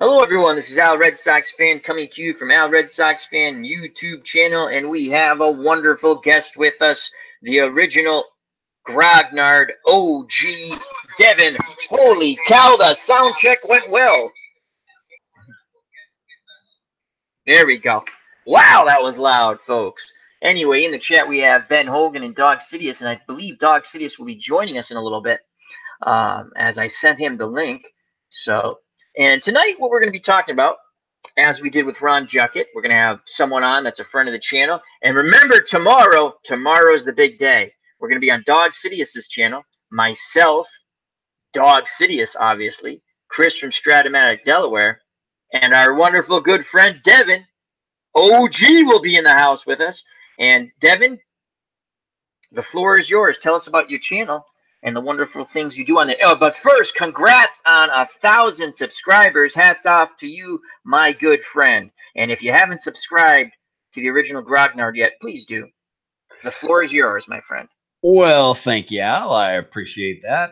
Hello, everyone. This is Al Red Sox Fan coming to you from Al Red Sox Fan YouTube channel, and we have a wonderful guest with us, the original Grognard OG Devin. Holy cow, the sound check went well. There we go. Wow, that was loud, folks. Anyway, in the chat we have Ben Hogan and Dog Sidious, and I believe Dog Sidious will be joining us in a little bit as I sent him the link. And tonight what we're going to be talking about, as we did with Ron Juckett, we're going to have someone on that's a friend of the channel. And remember, tomorrow's the big day. We're going to be on Dog Sidious's channel, myself, Dog Sidious, obviously, Chris from Stratomatic, Delaware, and our wonderful good friend Devin, OG, will be in the house with us. And Devin, the floor is yours. Tell us about your channel and the wonderful things you do on there. Oh, but first, congrats on 1,000 subscribers. Hats off to you, my good friend. And if you haven't subscribed to the original Grognard yet, please do. The floor is yours, my friend. Well, thank you, Al. I appreciate that.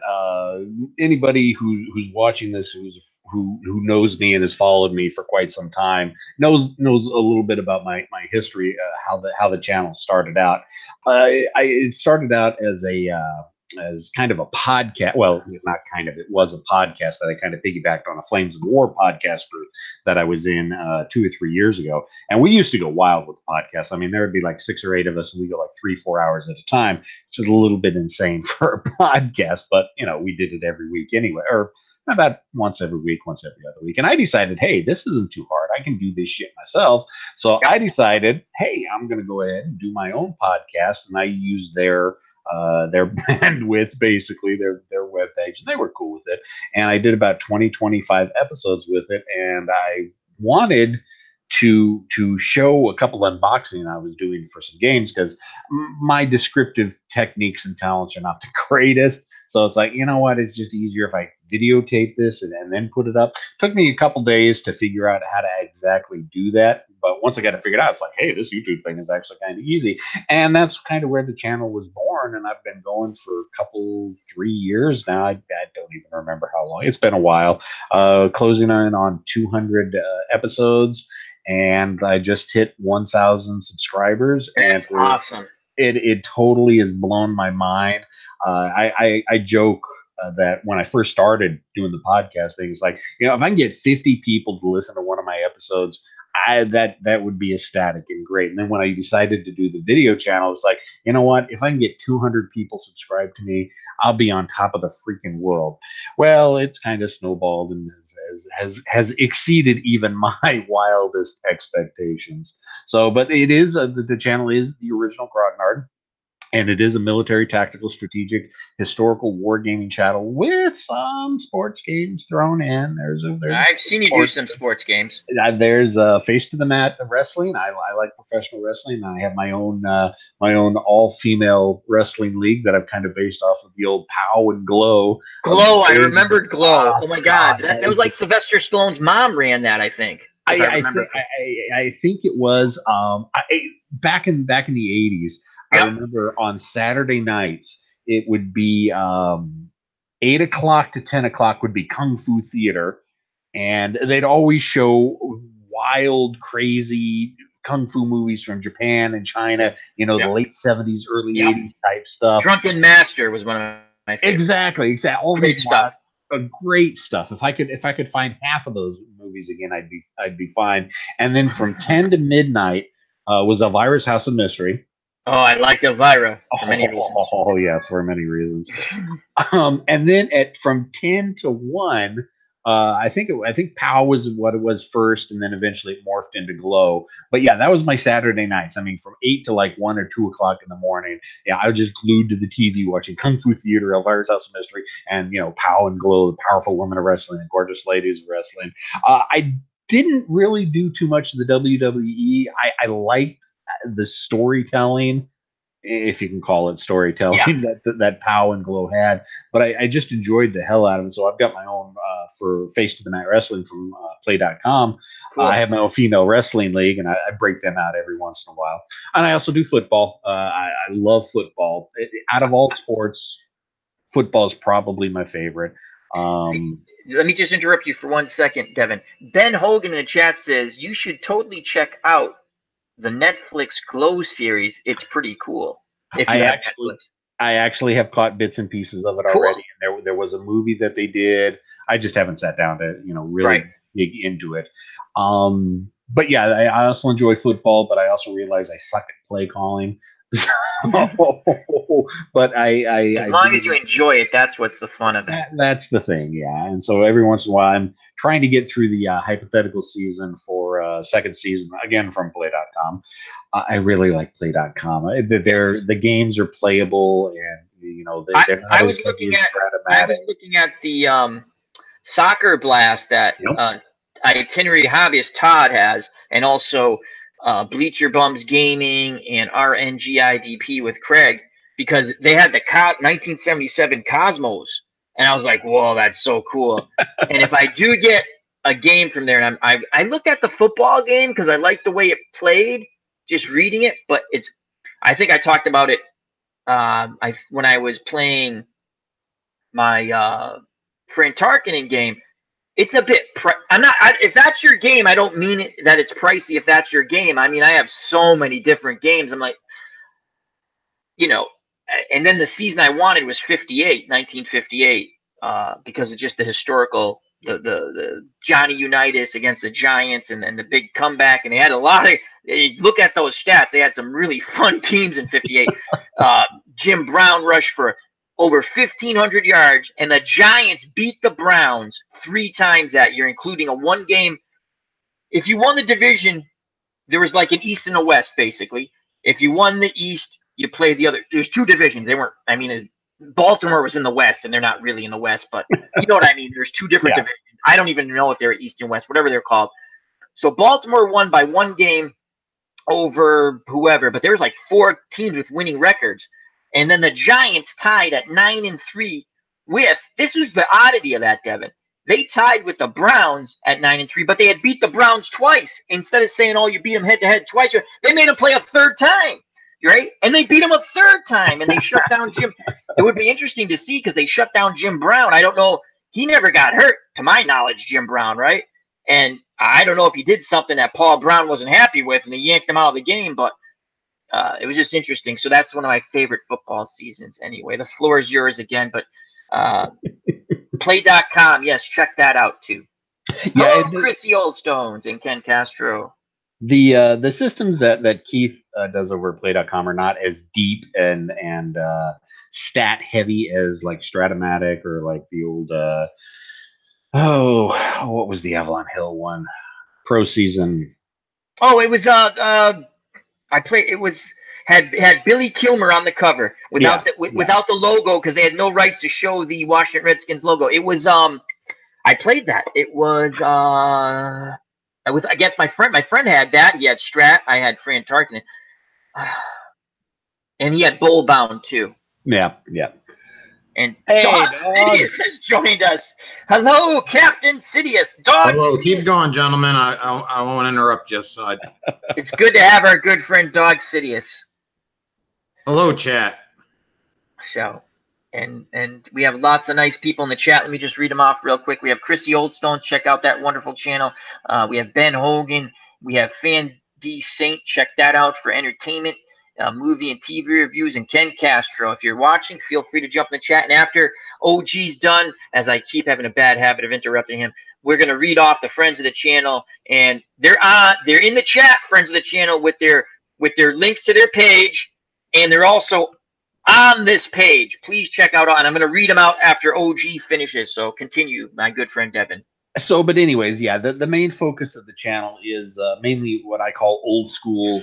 Anybody who's watching this, who knows me and has followed me for quite some time, knows a little bit about my history, how the channel started out. It started out as kind of a podcast. Well, not kind of. It was a podcast that I kind of piggybacked on a Flames of War podcast group that I was in 2 or 3 years ago. And we used to go wild with the podcast. I mean, there would be like 6 or 8 of us, and we go like 3-4 hours at a time, which is a little bit insane for a podcast. But, we did it every week anyway, or about once every week, once every other week. And I decided, hey, this isn't too hard. I can do this shit myself. So I decided, hey, I'm going to go ahead and do my own podcast. And I used their bandwidth, basically their webpage, and they were cool with it. And I did about 20-25 episodes with it, and I wanted to show a couple unboxing I was doing for some games, because my descriptive techniques and talents are not the greatest. So it's like, you know what, it's just easier if I videotape this and then put it up. Took me a couple days to figure out how to exactly do that, but once I got it figured out, it's like, hey, this YouTube thing is actually kind of easy. And that's kind of where the channel was born, and I've been going for a couple, 3 years now. I don't even remember how long. It's been a while. Closing in on 200 episodes, and I just hit 1,000 subscribers. That's and awesome. It totally has blown my mind. I joke that when I first started doing the podcast thing, it's like, if I can get 50 people to listen to one of my episodes, that would be ecstatic and great. And then when I decided to do the video channel, it's like, you know what? If I can get 200 people subscribed to me, I'll be on top of the freaking world. Well, it's kind of snowballed and has exceeded even my wildest expectations. So, but it is the channel is the original Grognard. And it is a military, tactical, strategic, historical wargaming channel with some sports games thrown in. I've seen you do some sports games. There's Face to the Mat wrestling. I like professional wrestling. I have my own all-female wrestling league that I've kind of based off of the old POW and Glow. Glow, I remembered Glow. Oh my God, that was like Sylvester Stallone's mom ran that, I think. I think it was back in the 80s. Yep. I remember on Saturday nights, it would be 8 o'clock to 10 o'clock would be Kung Fu Theater. And they'd always show wild, crazy Kung Fu movies from Japan and China, the late 70s, early 80s type stuff. Drunken Master was one of my favorites. Exactly. All great stuff. Great stuff. If I could find half of those movies again, I'd be fine. And then from 10 to midnight was Elvira's House of Mystery. Oh, I liked Elvira for many reasons. Oh, yeah, for many reasons. And then from 10 to 1, I think POW was what it was first, and then eventually it morphed into Glow. But yeah, that was my Saturday nights. I mean, from 8 to like 1 or 2 o'clock in the morning. Yeah, I was just glued to the TV watching Kung Fu Theater, Elvira's House of Mystery, and POW and Glow, the powerful women of wrestling and gorgeous ladies of wrestling. I didn't really do too much of the WWE. I liked the storytelling, if you can call it storytelling, that POW and Glow had, but I just enjoyed the hell out of it. So I've got my own for Face to the Mat Wrestling from Play.com. Cool. I have my own female wrestling league, and I break them out every once in a while. And I also do football. I love football. Out of all sports, football is probably my favorite. Let me just interrupt you for 1 second, Devin. Ben Hogan in the chat says you should totally check out the Netflix Glow series. It's pretty cool if you I have actually Netflix. I actually have caught bits and pieces of it Cool. already. And there was a movie that they did. I just haven't sat down to, really dig into it. But yeah, I also enjoy football, but I also realize I suck at play calling. But As I long as you do. enjoy it, that's what's the fun of it. That's the thing, yeah. And so every once in a while, I'm trying to get through the hypothetical season for second season again from Play.com. I really like Play.com. The games are playable, and they're not I as was heavy looking as at Stratomatic. the Soccer Blast that Yep. Itinerary Hobbyist Todd has, and also Bleacher Bums Gaming and RNGIDP with Craig, because they had the 1977 Cosmos, and I was like, whoa, that's so cool. And if I do get a game from there, and I looked at the football game because I liked the way it played, just reading it, but I think I talked about it when I was playing my Fran Tarkinen game. It's a bit. If that's your game, I don't mean it, that it's pricey. If that's your game, I mean I have so many different games. I'm like, you know, and then the season I wanted was 1958, because of just the historical, the Johnny Unitas against the Giants and the big comeback, and they had a lot of. Look at those stats; they had some really fun teams in '58. Jim Brown rushed for over 1,500 yards, and the Giants beat the Browns 3 times that year, including a one game. If you won the division, there was like an East and a West, basically. If you won the East, you played the other. There's 2 divisions. They weren't. I mean, Baltimore was in the West, and they're not really in the West, but you know what I mean. There's 2 different Yeah. divisions. I don't even know if they're East and West, whatever they're called. So Baltimore won by 1 game over whoever, but there was like 4 teams with winning records, and then the Giants tied at 9-3 with. This is the oddity of that, Devin. They tied with the Browns at 9-3, but they had beat the Browns twice. Instead of saying, "Oh, you beat them head to head twice," they made them play a third time, right? And they beat them a third time, and they shut down Jim. It would be interesting to see because they shut down Jim Brown. I don't know. He never got hurt, to my knowledge, Jim Brown, right? And I don't know if he did something that Paul Brown wasn't happy with, and they yanked him out of the game, but it was just interesting. So that's one of my favorite football seasons anyway. The floor is yours again, but Play.com, yes, check that out too. Yeah, Hello, Chrissy Oldstones and Ken Castro. the systems that Keith does over at Play.com are not as deep and stat heavy as like Stratomatic or like the old what was the Avalon Hill one? Pro Season. Oh, it was I played. It was had Billy Kilmer on the cover without without the logo because they had no rights to show the Washington Redskins logo. It was I played that. It was I was against my friend. My friend had that. He had Strat. I had Fran Tarkinen, and he had Bull Bound too. Yeah. And Dog Sidious has joined us. Hello, Captain Sidious. Hello, keep going, gentlemen. I won't interrupt you. So it's good to have our good friend Dog Sidious. Hello, chat. So, and we have lots of nice people in the chat. Let me just read them off real quick. We have Chrissy Oldstone. Check out that wonderful channel. We have Ben Hogan. We have Fan D Saint. Check that out for entertainment. Movie and TV reviews, and Ken Castro. If you're watching, feel free to jump in the chat. And after OG's done, as I keep having a bad habit of interrupting him, we're going to read off the friends of the channel, and they're in the chat, friends of the channel, with their links to their page, and they're also on this page. Please check out, and I'm going to read them out after OG finishes. So continue, my good friend Devin. So, but anyways, yeah, the main focus of the channel is mainly what I call old school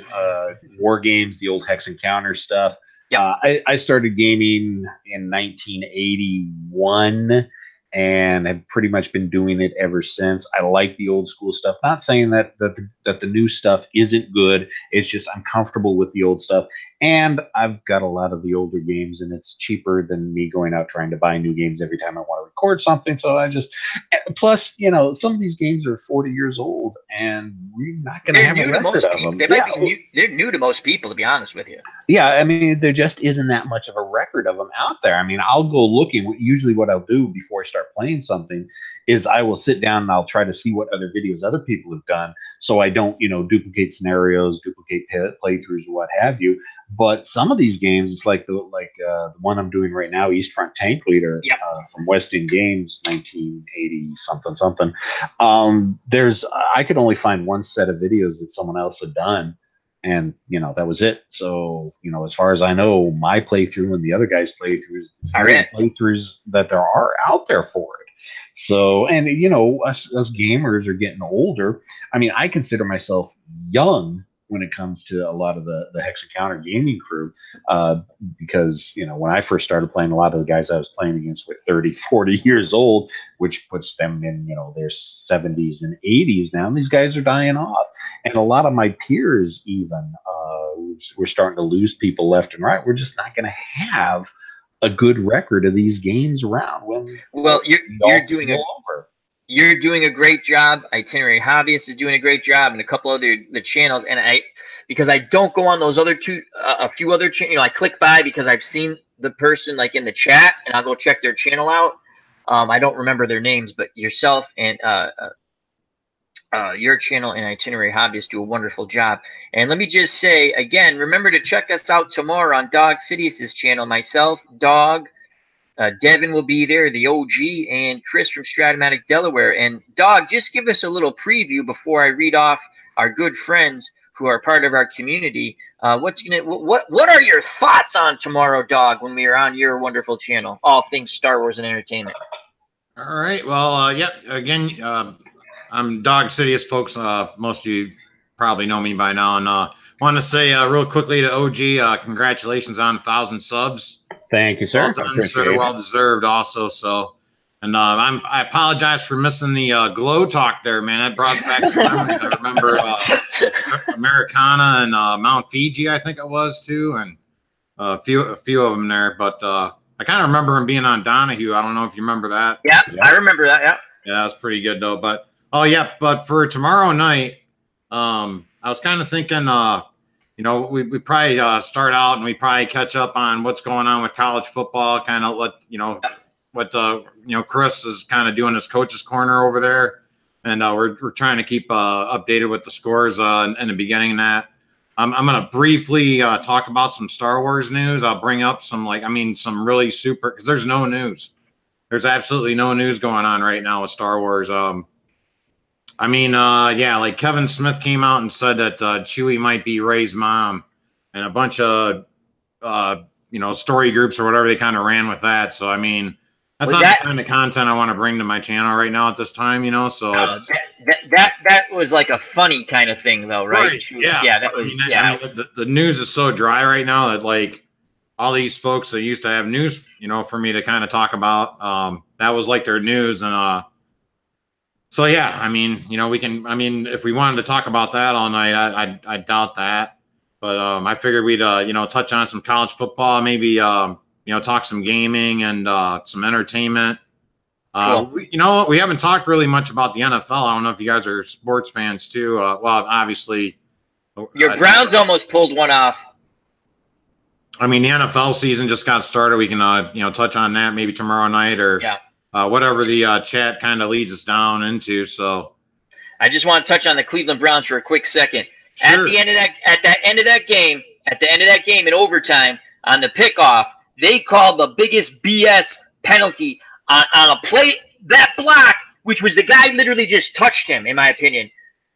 war games, the old Hex Encounter stuff. Yep. I started gaming in 1981 and have pretty much been doing it ever since. I like the old school stuff. Not saying that the new stuff isn't good. It's just I'm comfortable with the old stuff. And I've got a lot of the older games, and it's cheaper than me going out trying to buy new games every time I want to record something. So I just, plus, some of these games are 40 years old, and we're not going to They're have a new to record most of people. them. They might be new. They're new to most people, to be honest with you. Yeah, I mean, there just isn't that much of a record of them out there. I mean, I'll go looking. Usually, what I'll do before I start playing something is I will sit down and I'll try to see what other videos other people have done, so I don't, duplicate scenarios, duplicate playthroughs, or what have you. But some of these games, it's like the one I'm doing right now, East Front Tank Leader, Yep. From West End Games, 1980 something. I could only find one set of videos that someone else had done. And, that was it. So, as far as I know, my playthrough and the other guy's playthroughs, Are it. playthroughs that there are out there for it. So, and, us gamers are getting older. I mean, I consider myself young when it comes to a lot of the Hex Encounter gaming crew, because, when I first started playing, a lot of the guys I was playing against were 30, 40 years old, which puts them in, their 70s and 80s now. And these guys are dying off. And a lot of my peers, even, we're starting to lose people left and right. We're just not going to have a good record of these games around when. Well, you're doing You're doing a great job. Itinerary Hobbyist is doing a great job, and a couple other the channels. And because I don't go on those other two, a few other channels. I click by because I've seen the person like in the chat, and I'll go check their channel out. I don't remember their names, but yourself and your channel and Itinerary Hobbyist do a wonderful job. And let me just say again, remember to check us out tomorrow on Dog Sidious's channel. Myself, Dog. Devin will be there, the OG, and Chris from Stratomatic, Delaware. And Dog, just give us a little preview before I read off our good friends who are part of our community. What are your thoughts on tomorrow, Dog, when we are on your wonderful channel, all things Star Wars and entertainment? All right. Well, again, I'm Dog Sidious, folks. Most of you probably know me by now, and want to say real quickly to OG, congratulations on 1,000 subs. Thank you, sir. Well done, sir. Well deserved, also. So, and I apologize for missing the glow talk there, man. That brought back some memories. I remember Americana and Mount Fiji, I think it was too, and a few of them there. But I kind of remember him being on Donahue. I don't know if you remember that. Yeah, I remember that. Yeah. Yeah, it was pretty good though. But but for tomorrow night, I was kind of thinking. We probably start out and we probably catch up on what's going on with college football. Kind of what Chris is kind of doing his coach's corner over there, and we're trying to keep updated with the scores in the beginning of that. I'm going to briefly talk about some Star Wars news. I'll bring up some some really super, because there's no news. There's absolutely no news going on right now with Star Wars. Like Kevin Smith came out and said that Chewie might be Rey's mom, and a bunch of story groups or whatever, they kind of ran with that. So I mean, that's not the kind of content I want to bring to my channel right now at this time. So that was like a funny kind of thing, though, right? Yeah, that was. The news is so dry right now that like all these folks that used to have news, for me to kind of talk about, that was like their news. And so yeah, I mean, we can. I mean, if we wanted to talk about that all night, I doubt that. But I figured we'd touch on some college football, maybe talk some gaming and some entertainment. Cool. We haven't talked really much about the NFL. I don't know if you guys are sports fans too. Well, obviously, your Browns almost pulled one off. I mean, the NFL season just got started. We can touch on that maybe tomorrow night or whatever the chat kind of leads us down into. So I just want to touch on the Cleveland Browns for a quick second. Sure. At the end of that game in overtime on the pickoff, they called the biggest BS penalty on a play, that block, which was the guy literally just touched him, in my opinion.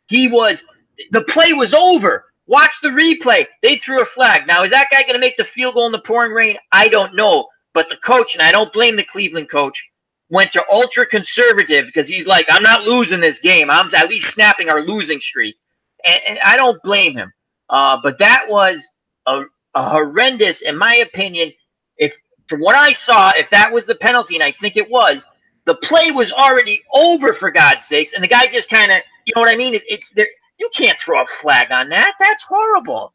The play was over. Watch the replay. They threw a flag. Now, is that guy going to make the field goal in the pouring rain? I don't know. But the coach, and I don't blame the Cleveland coach, went to ultra conservative because he's like, I'm not losing this game. I'm at least snapping our losing streak. And I don't blame him. But that was a horrendous, in my opinion. From what I saw, if that was the penalty, and I think it was, the play was already over, for God's sakes. And the guy just kind of, you know what I mean? It's there. You can't throw a flag on that. That's horrible.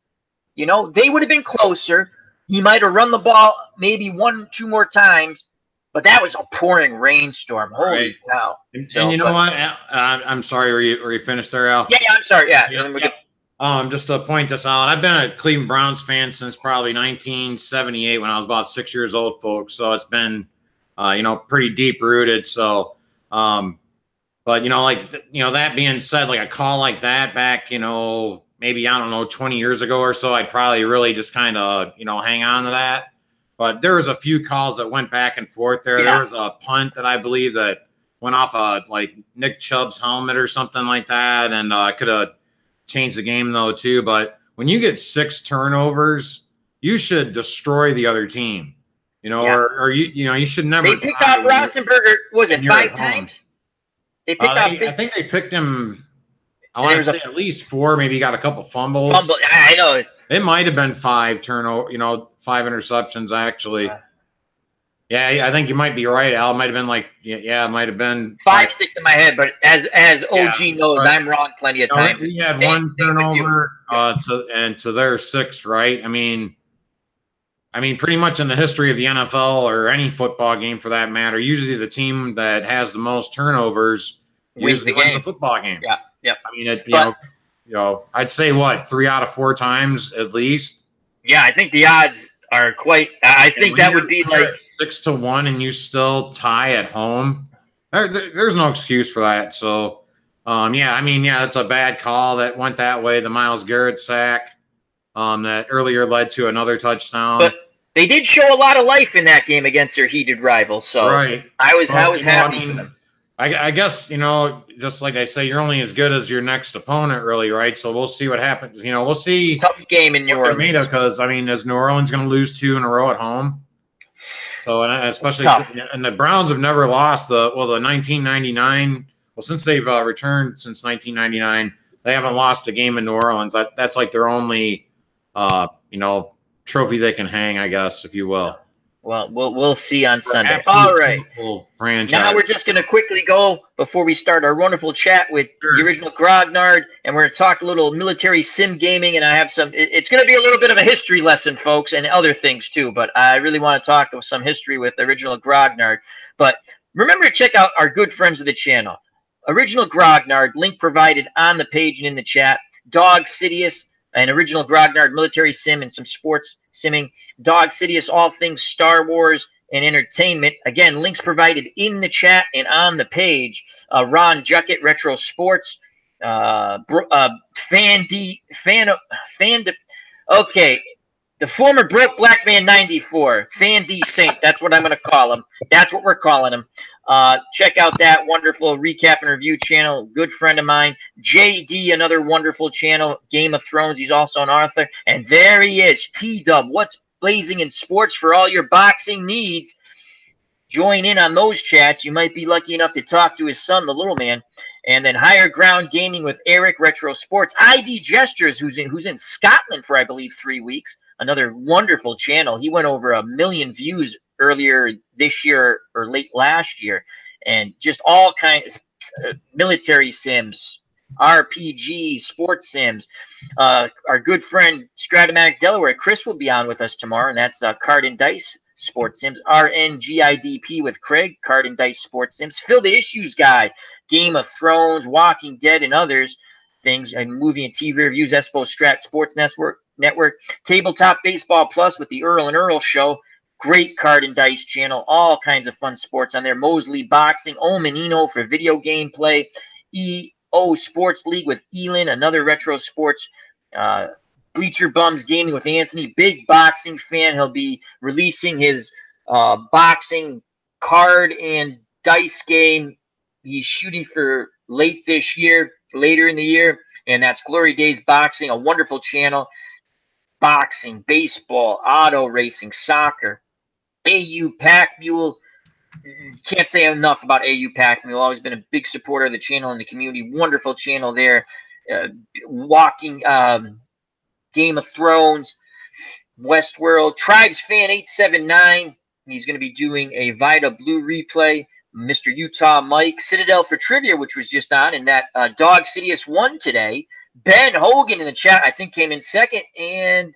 You know, they would have been closer. He might have run the ball maybe 1-2 more times, but that was a pouring rainstorm. Holy cow! And you know what? I'm sorry. Were you finished there, Al? Yeah, I'm sorry. Yeah. Just to point this out, I've been a Cleveland Browns fan since probably 1978 when I was about 6 years old, folks. So it's been, pretty deep rooted. So, but that being said, like a call like that back, maybe, I don't know, 20 years ago or so, I'd probably really just kind of, hang on to that. But there was a few calls that went back and forth there. Yeah. There was a punt that I believe that went off like Nick Chubb's helmet or something like that. And could have changed the game though too. But when you get 6 turnovers, you should destroy the other team, or you should never. They picked off Roethlisberger, was it 5 times? They picked I think they picked him. I want to say at least 4. Maybe he got a couple fumbles. I know it might have been 5 turnover. 5 interceptions actually. Yeah, I think you might be right, Al. It might have been like, it might have been 5 sticks in my head, but as OG knows, I'm wrong plenty of times. He had 1 turnover to their 6, right? I mean, pretty much in the history of the NFL or any football game for that matter, usually the team that has the most turnovers wins the football game. Yeah. Yep. I mean, I'd say 3 out of 4 times at least. Yeah, I think the odds are quite. I think that would be like 6-1, and you still tie at home. There's no excuse for that. So, it's a bad call that went that way. The Myles Garrett sack, that earlier led to another touchdown. But they did show a lot of life in that game against their heated rival. So I was happy for them. I guess, just like I say, you're only as good as your next opponent, really, right? So we'll see what happens. We'll see. Tough game in New Orleans. Because, is New Orleans going to lose 2 in a row at home? So, and especially, and the Browns have never lost the 1999. Well, since they've returned since 1999, they haven't lost a game in New Orleans. That's like their only, trophy they can hang, I guess, if you will. Well, we'll see on Sunday. All right. Franchise. Now we're just going to quickly go before we start our wonderful chat with the original Grognard, and we're going to talk a little military sim gaming, and I have some. It's going to be a little bit of a history lesson, folks, and other things too. But I really want to talk some history with the original Grognard. But remember to check out our good friends of the channel, original Grognard, link provided on the page and in the chat. Dog Sidious, an original Grognard military sim and some sports simming. Dog Sidious, all things Star Wars and entertainment. Again, links provided in the chat and on the page. Ron Juckett, Retro Sports. Okay. The former Broke Black Man 94. Fan D Saint. That's what I'm going to call him. That's what we're calling him. Check out that wonderful recap and review channel. Good friend of mine. JD, another wonderful channel. Game of Thrones. He's also an author. And there he is. T-Dub. What's blazing in sports for all your boxing needs? Join in on those chats. You might be lucky enough to talk to his son, the little man. And then Higher Ground Gaming with Eric, Retro Sports. ID Gestures, who's in Scotland for, I believe, 3 weeks. Another wonderful channel. He went over 1 million views earlier this year or late last year. And just all kinds of military sims, RPG, sports sims. Our good friend Stratomatic Delaware, Chris, will be on with us tomorrow, and that's Card and Dice Sports Sims. RNGIDP with Craig, Card and Dice Sports Sims. Phil the Issues Guy, Game of Thrones, Walking Dead, and others things, and movie and TV reviews, Espo Strat Sports Network, Tabletop Baseball Plus with the Earl and Earl Show. Great Card and Dice channel, all kinds of fun sports on there. Mosley Boxing, Omenino for video gameplay, EO Sports League with Elin, another retro sports. Bleacher Bums Gaming with Anthony, big boxing fan. He'll be releasing his boxing card and dice game. He's shooting for later in the year, and that's Glory Days Boxing, a wonderful channel. Boxing, baseball, auto racing, soccer. AU Pack Mule. Can't say enough about AU Pack Mule. Always been a big supporter of the channel and the community. Wonderful channel there. Walking Game of Thrones, Westworld. Tribes Fan 879. He's going to be doing a Vita Blue replay. Mr. Utah Mike. Citadel for Trivia, which was just on, and that Dog Sidious won today. Ben Hogan in the chat, I think, came in second. And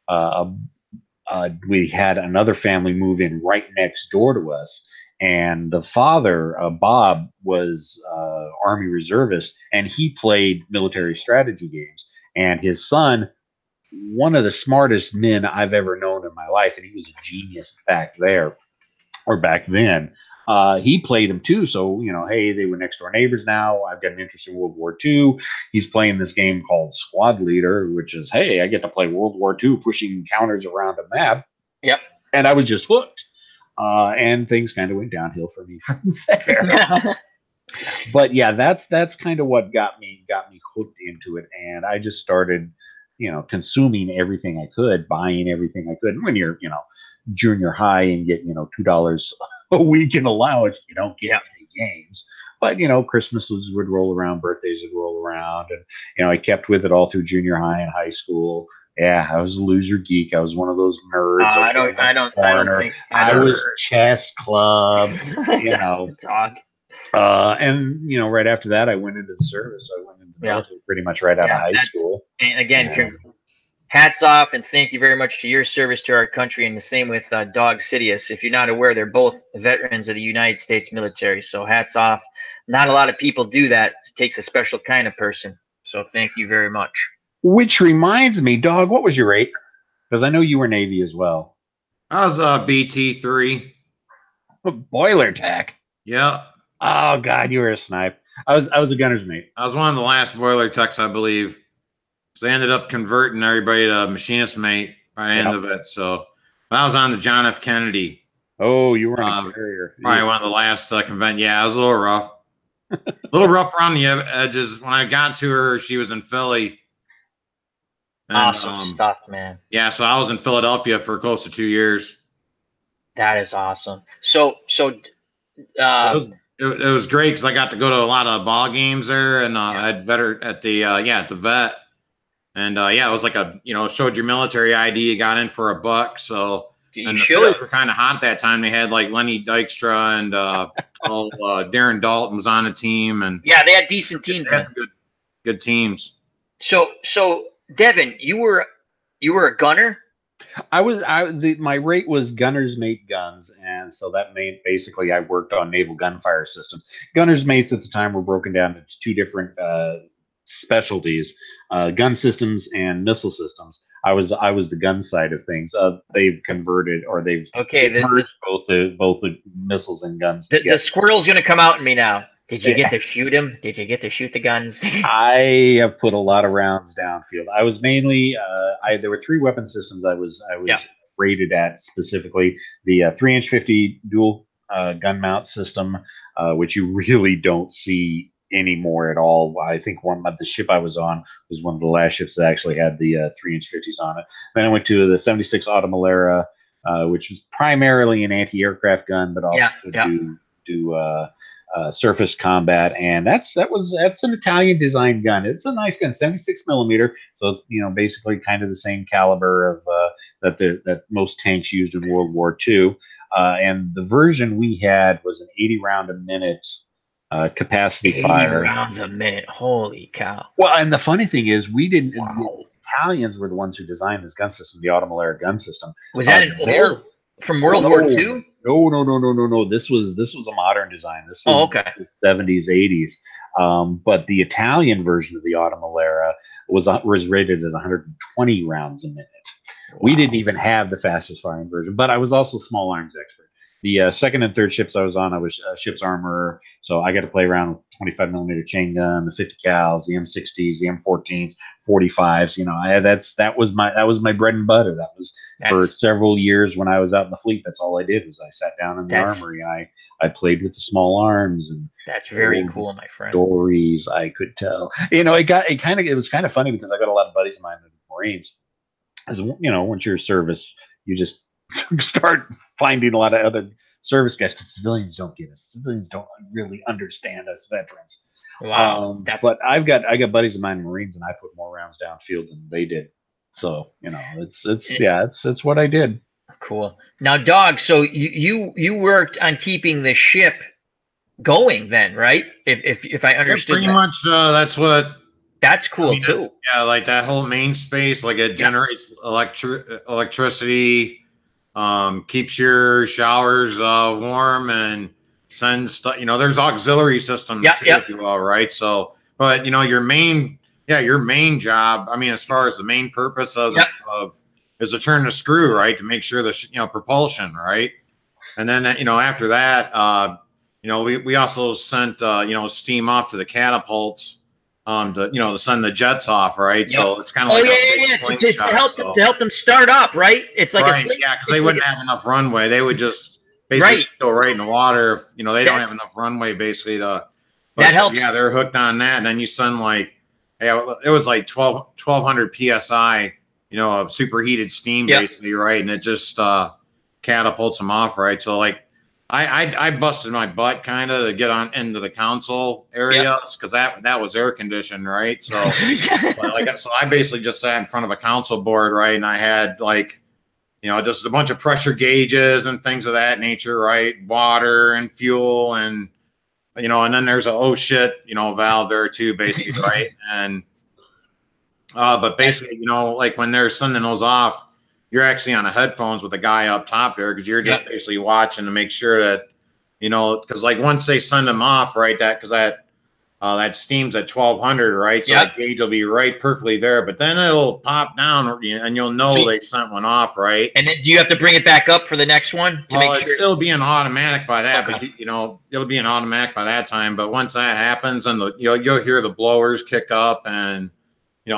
we had another family move in right next door to us. And the father, Bob, was Army reservist, and he played military strategy games. And his son, one of the smartest men I've ever known in my life, and he was a genius back then. He played him too. So, hey, they were next door neighbors now. I've got an interest in World War II. He's playing this game called Squad Leader, which is, hey, I get to play World War II, pushing counters around a map. Yep. And I was just hooked. And things kind of went downhill for me from there. But yeah, that's kind of what got me hooked into it. And I just started, consuming everything I could, buying everything I could. And when you're, junior high and get, $2 a week in allowance, you don't get any games. But, Christmases would roll around, birthdays would roll around. And, I kept with it all through junior high and high school. Yeah, I was a loser geek. I was one of those nerds. I was chess club, Dog. And right after that, I went into the service. I went into the military pretty much right out of high school. And again, hats off and thank you very much to your service to our country, and the same with Dog Sidious. If you're not aware, they're both veterans of the United States military. So hats off. Not a lot of people do that. It takes a special kind of person. So thank you very much. Which reminds me, Dog, what was your rate? Because I know you were Navy as well. I was BT3. Boiler tack. Yeah. Oh God, you were a snipe. I was a gunner's mate. I was one of the last boiler techs, I believe. So they ended up converting everybody to machinist mate by the end of it. So I was on the John F. Kennedy. Oh, you were in a carrier. Probably one of the last convent. Yeah, it was a little rough. A little rough around the edges. When I got to her, she was in Philly. And, awesome stuff, man. Yeah, so I was in Philadelphia for close to 2 years. That is awesome. So it was great because I got to go to a lot of ball games there, and at the vet, and it was like showed your military ID, you got in for $1. So and the Phillies were kind of hot at that time. They had like Lenny Dykstra and Darren Dalton was on the team, and they had decent teams. That's good teams. So Devin, you were a gunner? My rate was gunner's mate guns, and so that meant basically I worked on naval gunfire systems. Gunner's mates at the time were broken down into two different specialties: gun systems and missile systems. I was the gun side of things. They've converted, or they've merged both the missiles and guns. The squirrel's going to come out in me now. Did you get to shoot him? Did you get to shoot the guns? I have put a lot of rounds downfield. I was mainly there were 3 weapon systems I was rated at specifically. The 3-inch 50 dual gun mount system, which you really don't see anymore at all. I think one of the ship I was on was one of the last ships that actually had the 3-inch 50s on it. Then I went to the 76 Automalera, which was primarily an anti-aircraft gun, but also do surface combat, and that's an Italian designed gun. It's a nice gun, 76 millimeter, so it's basically kind of the same caliber of that most tanks used in World War II. And the version we had was an 80 round a minute capacity fire. 80 rounds a minute, holy cow! Well, and the funny thing is, we didn't. Wow. The Italians were the ones who designed this gun system, the Automalera gun system. Was that from World War II? No. This was a modern design. This was the 70s, 80s. But the Italian version of the Automalera was rated at 120 rounds a minute. Wow. We didn't even have the fastest firing version, but I was also small arms expert. The second and third ships I was on, I was ship's armorer, so I got to play around with 25 millimeter chain gun, the 50 cals, the M60s, the M14s, 45s. That was my bread and butter. That was for several years when I was out in the fleet. That's all I did was I sat down in the armory. I played with the small arms, and that's very cool, my friend. Stories I could tell. It was kind of funny because I got a lot of buddies of mine in the Marines. As once you're service, you just start finding a lot of other service guys because civilians don't get us. Civilians don't really understand us veterans. Wow. But I got buddies of mine in Marines, and I put more rounds downfield than they did. So it's what I did. Cool. Now, Dog, so you worked on keeping the ship going then, right? If I understood, pretty much that's what That's cool too. Yeah, like that whole main space, like it generates electricity, keeps your showers warm, and sends stuff. You know, there's auxiliary systems too, if you will, right? So, but you know, your main job. I mean, as far as the main purpose of is to turn the screw, right, to make sure the propulsion, right, and then after that, we also sent steam off to the catapults. To send the jets off, right? So it's kind of to help them start up, right? It's like a because they wouldn't have enough runway. They would just basically go right in the water. If, they don't have enough runway basically to. That helps. Yeah, they're hooked on that, and then you send it was like 1,200 psi, of superheated steam basically, right? And it just catapults them off, right? So I busted my butt kind of to get on into the console areas because that was air conditioned, right? So, so I basically just sat in front of a console board, right? And I had just a bunch of pressure gauges and things of that nature, right? Water and fuel and and then there's a valve there too, basically, right? And but basically, when they're sending those off, you're actually on the headphones with the guy up top there because you're just basically watching to make sure that, because once they send them off, right, that steam's at 1,200, right? So that gauge will be right perfectly there, but then it'll pop down and you'll know they sent one off, right? And then do you have to bring it back up for the next one to make sure? It'll be an automatic by that, but it'll be an automatic by that time. But once that happens, and you'll hear the blowers kick up and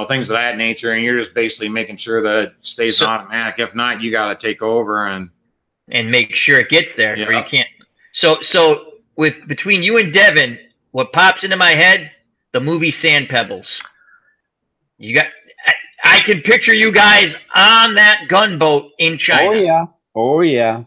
things of that nature, and you're just basically making sure that it stays automatic. If not, you got to take over and make sure it gets there, or you can't. So between you and Devin, what pops into my head, the movie Sand Pebbles. I can picture you guys on that gunboat in China. Oh yeah.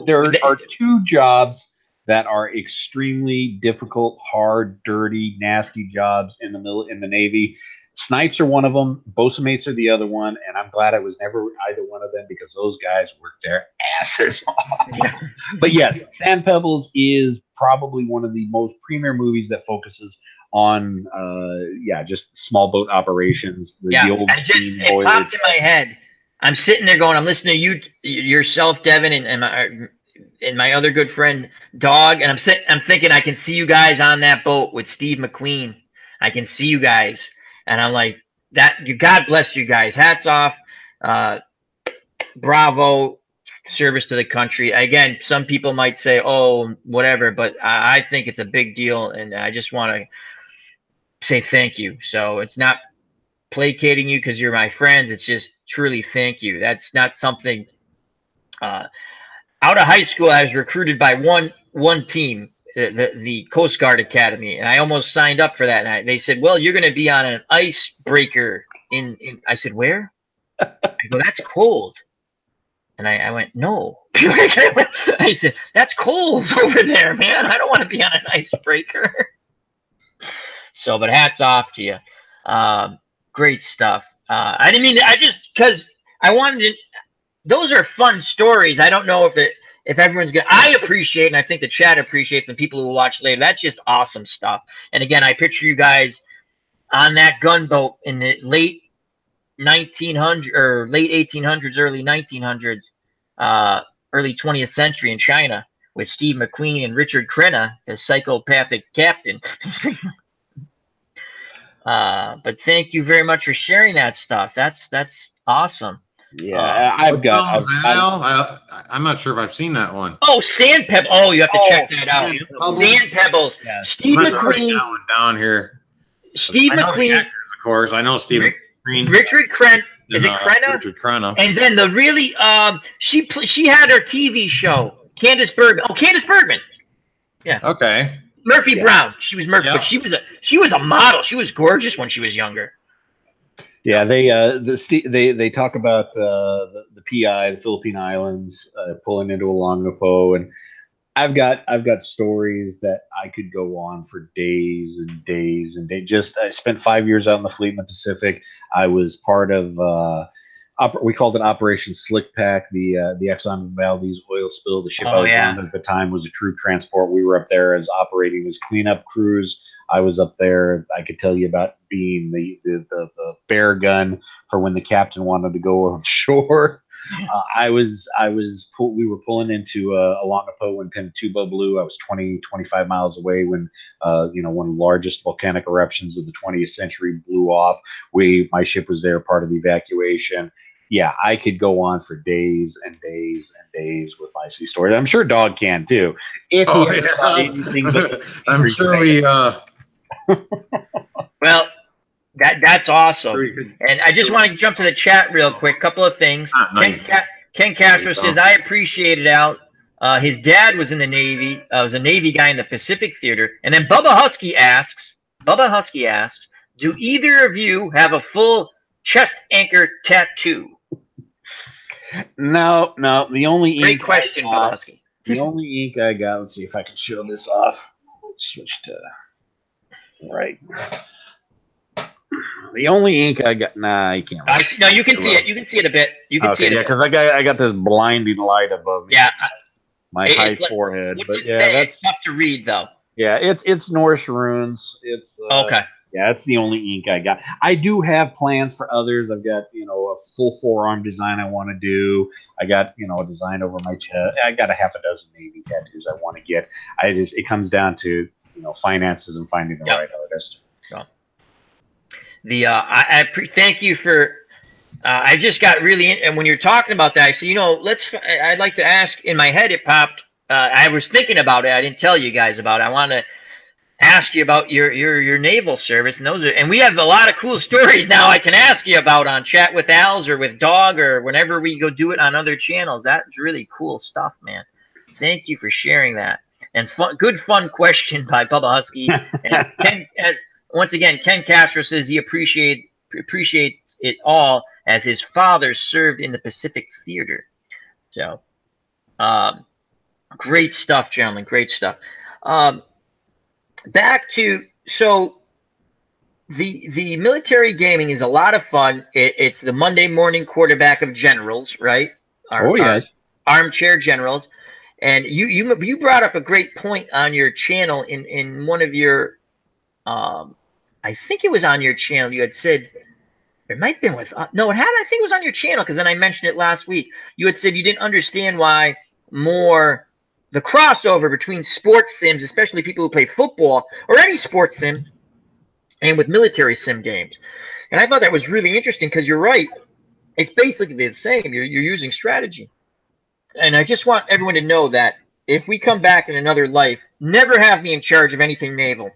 There are two jobs that are extremely difficult, hard, dirty, nasty jobs in the Navy. Snipes are one of them. Bosun mates are the other one, and I'm glad I was never either one of them because those guys worked their asses off. But yes, Sand Pebbles is probably one of the most premier movies that focuses on, just small boat operations. The old it popped in my head. I'm sitting there going, I'm listening to you, yourself, Devin, and my other good friend Dog, and I'm thinking I can see you guys on that boat with Steve McQueen. I can see you guys, and I'm like, God bless you guys. Hats off, bravo, service to the country. Again, some people might say, oh, whatever, but I think it's a big deal, and I just want to say thank you. So it's not placating you because you're my friends. It's just truly thank you. That's not something. Out of high school, I was recruited by one team, the Coast Guard Academy, and I almost signed up for that. And they said, "Well, you're going to be on an icebreaker." I said, "Where?" I go, "That's cold." And I went, "No." I said, "That's cold over there, man. I don't want to be on an icebreaker." So, but hats off to you. Great stuff. I didn't mean to, because I wanted to. Those are fun stories. I don't know if everyone's gonna. I appreciate, and I think the chat appreciates, and people who will watch later. That's just awesome stuff. And again, I picture you guys on that gunboat in the late 1900s or late 1800s, early 1900s, early 20th century in China with Steve McQueen and Richard Crenna, the psychopathic captain. But thank you very much for sharing that stuff. That's awesome. Yeah, I'm not sure if I've seen that one. Oh, Sand Pebbles. Oh, you have to check that out. Sand Pebbles. Yeah. Steve McQueen. That one down here. Steve McQueen. Actors, of course. I know Steve McQueen. Richard Crenna. Is it Crenna? Richard Crenna. And then the really, she had her TV show. Candace Bergman. Oh, Candace Bergman. Yeah. Okay. Murphy Brown. She was Murphy, but she was a model. She was gorgeous when she was younger. Yeah, they talk about the PI, the Philippine Islands, pulling into Olongapo, and I've got stories that I could go on for days and days and days. I spent 5 years out in the fleet in the Pacific. I was part of We called it Operation Slick Pack. The Exxon Valdez oil spill. The ship I was on at the time was a true transport. We were up there as operating as cleanup crews. I was up there. I could tell you about being the bear gun for when the captain wanted to go on shore. We were pulling into Alongapo when Pinatubo blew. I was 25 miles away when one of the largest volcanic eruptions of the 20th century blew off. My ship was there, part of the evacuation. Yeah, I could go on for days and days and days with my sea stories. I'm sure Dog can too. If he ever saw anything but I'm sure we well, that's awesome. And I just want to jump to the chat real quick. Couple of things. Ken Castro says, I appreciate it, Al. His dad was in the Navy. Was a Navy guy in the Pacific Theater. And then Bubba Husky asks, do either of you have a full chest anchor tattoo? No. The only Great question, Bubba Husky. The only ink I got, let's see if I can show this off. Switch to right. The only ink I got, you can't. I see, no, you can see it. You can see it a bit. You can see it. Yeah, because I got this blinding light above me. Yeah. My high forehead. But yeah, that's tough to read though. Yeah, it's Norse runes. It's okay. Yeah, that's the only ink I got. I do have plans for others. I've got, a full forearm design I want to do. I got, a design over my chest. I got a half a dozen Navy tattoos I want to get. It comes down to, finances and finding the right artist. So, thank you for, I just got really, and when you're talking about that, I said, I'd like to ask, in my head it popped, I was thinking about it. I didn't tell you guys about it. I want to ask you about your naval service, and we have a lot of cool stories now I can ask you about on Chat with Al's or with Dog or whenever we go do it on other channels. That's really cool stuff, man. Thank you for sharing that. And good fun question by Bubba Husky. And Ken, once again, Ken Castro says he appreciates it all as his father served in the Pacific Theater. So, great stuff, gentlemen. Great stuff. Back to, so the military gaming is a lot of fun. It's the Monday morning quarterback of generals, right? Yes. Armchair generals. And you brought up a great point on your channel in one of your, I think it was on your channel. You had said, it might have been with, I think it was on your channel because then I mentioned it last week. You had said you didn't understand why the crossover between sports sims, especially people who play football or any sports sim, and with military sim games. And I thought that was really interesting because you're right. It's basically the same. You're using strategy. And I just want everyone to know that if we come back in another life, never have me in charge of anything naval.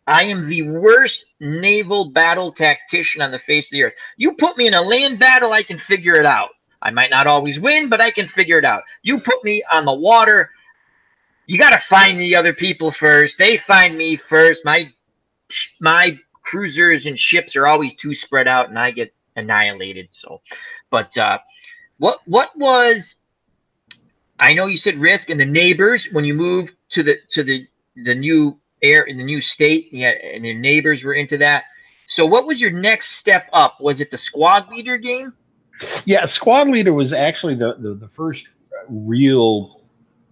I am the worst naval battle tactician on the face of the earth. You put me in a land battle, I can figure it out. I might not always win, but I can figure it out. You put me on the water, you got to find the other people first. They find me first. My cruisers and ships are always too spread out, and I get annihilated. So, but what was? I know you said risk and the neighbors when you move to the new in the new state. Yeah, and your neighbors were into that. So, what was your next step up? Was it the squad leader game? Yeah, Squad Leader was actually the first real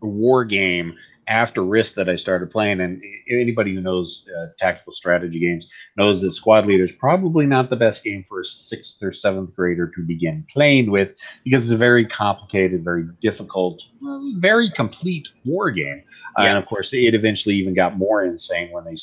war game after Risk that I started playing. And anybody who knows tactical strategy games knows that Squad Leader is probably not the best game for a 6th or 7th grader to begin playing with because it's a very complicated, very difficult, very complete war game. And of course, it eventually even got more insane when they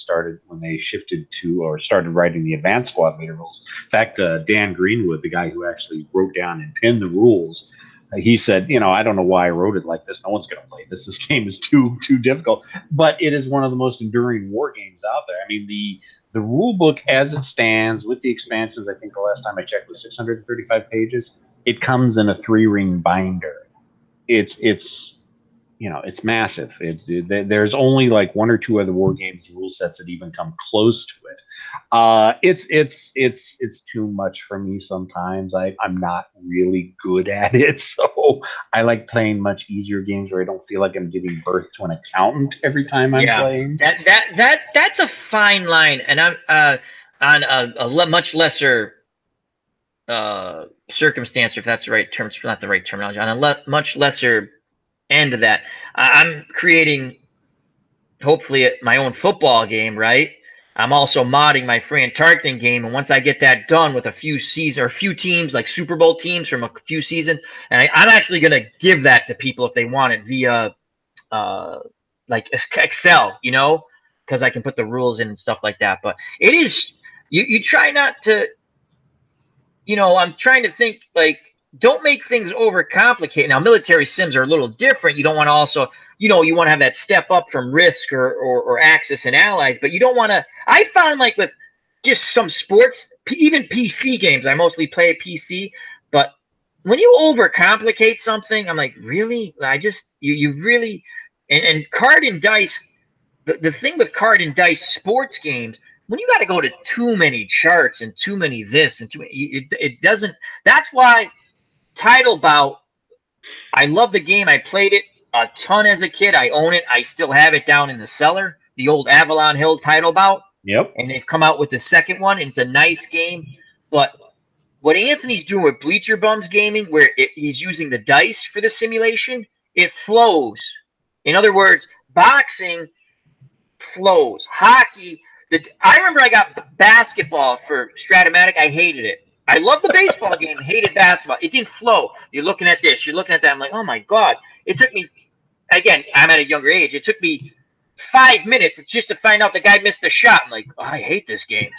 shifted to or started writing the advanced Squad Leader rules. In fact, Dan Greenwood, the guy who actually wrote down and penned the rules, he said, I don't know why I wrote it like this. No one's going to play this. This game is too difficult. But it is one of the most enduring war games out there. I mean, the rule book as it stands with the expansions, I think the last time I checked was 635 pages. It comes in a 3-ring binder. It's massive. There's only like 1 or 2 other war games rule sets that even come close to it. It's too much for me sometimes. I'm not really good at it, so I like playing much easier games where I don't feel like I'm giving birth to an accountant every time I'm playing. That's a fine line, and I'm on a much lesser circumstance, or if that's the right term, not the right terminology, on a much lesser end of that, I'm creating, hopefully, my own football game, right? I'm also modding my Fran Tarkenton game, and once I get that done with a few seasons or a few teams, like Super Bowl teams from a few seasons, and I'm actually going to give that to people if they want it via like Excel, because I can put the rules in and stuff like that. But it is, you try not to, I'm trying to think, like, don't make things overcomplicated. Now, military sims are a little different. You don't want to also, you want to have that step up from Risk or Axis and Allies, but you don't want to. I found, like, with just some sports, even PC games, I mostly play at PC, but when you overcomplicate something, I'm like, really? You really, and card and dice, the thing with card and dice sports games, when you got to go to too many charts and too many this and too many, it doesn't. That's why Title Bout, I love the game. I played it a ton as a kid. I own it. I still have it down in the cellar, the old Avalon Hill Title Bout. Yep. And they've come out with the second one. It's a nice game. But what Anthony's doing with Bleacher Bums Gaming, where he's using the dice for the simulation, it flows. In other words, boxing flows. Hockey, I remember I got basketball for Stratomatic. I hated it. I loved the baseball game, hated basketball. It didn't flow. You're looking at this, you're looking at that. I'm like, oh my God. It took me, again, I'm at a younger age. It took me 5 minutes just to find out the guy missed the shot. I'm like, oh, I hate this game.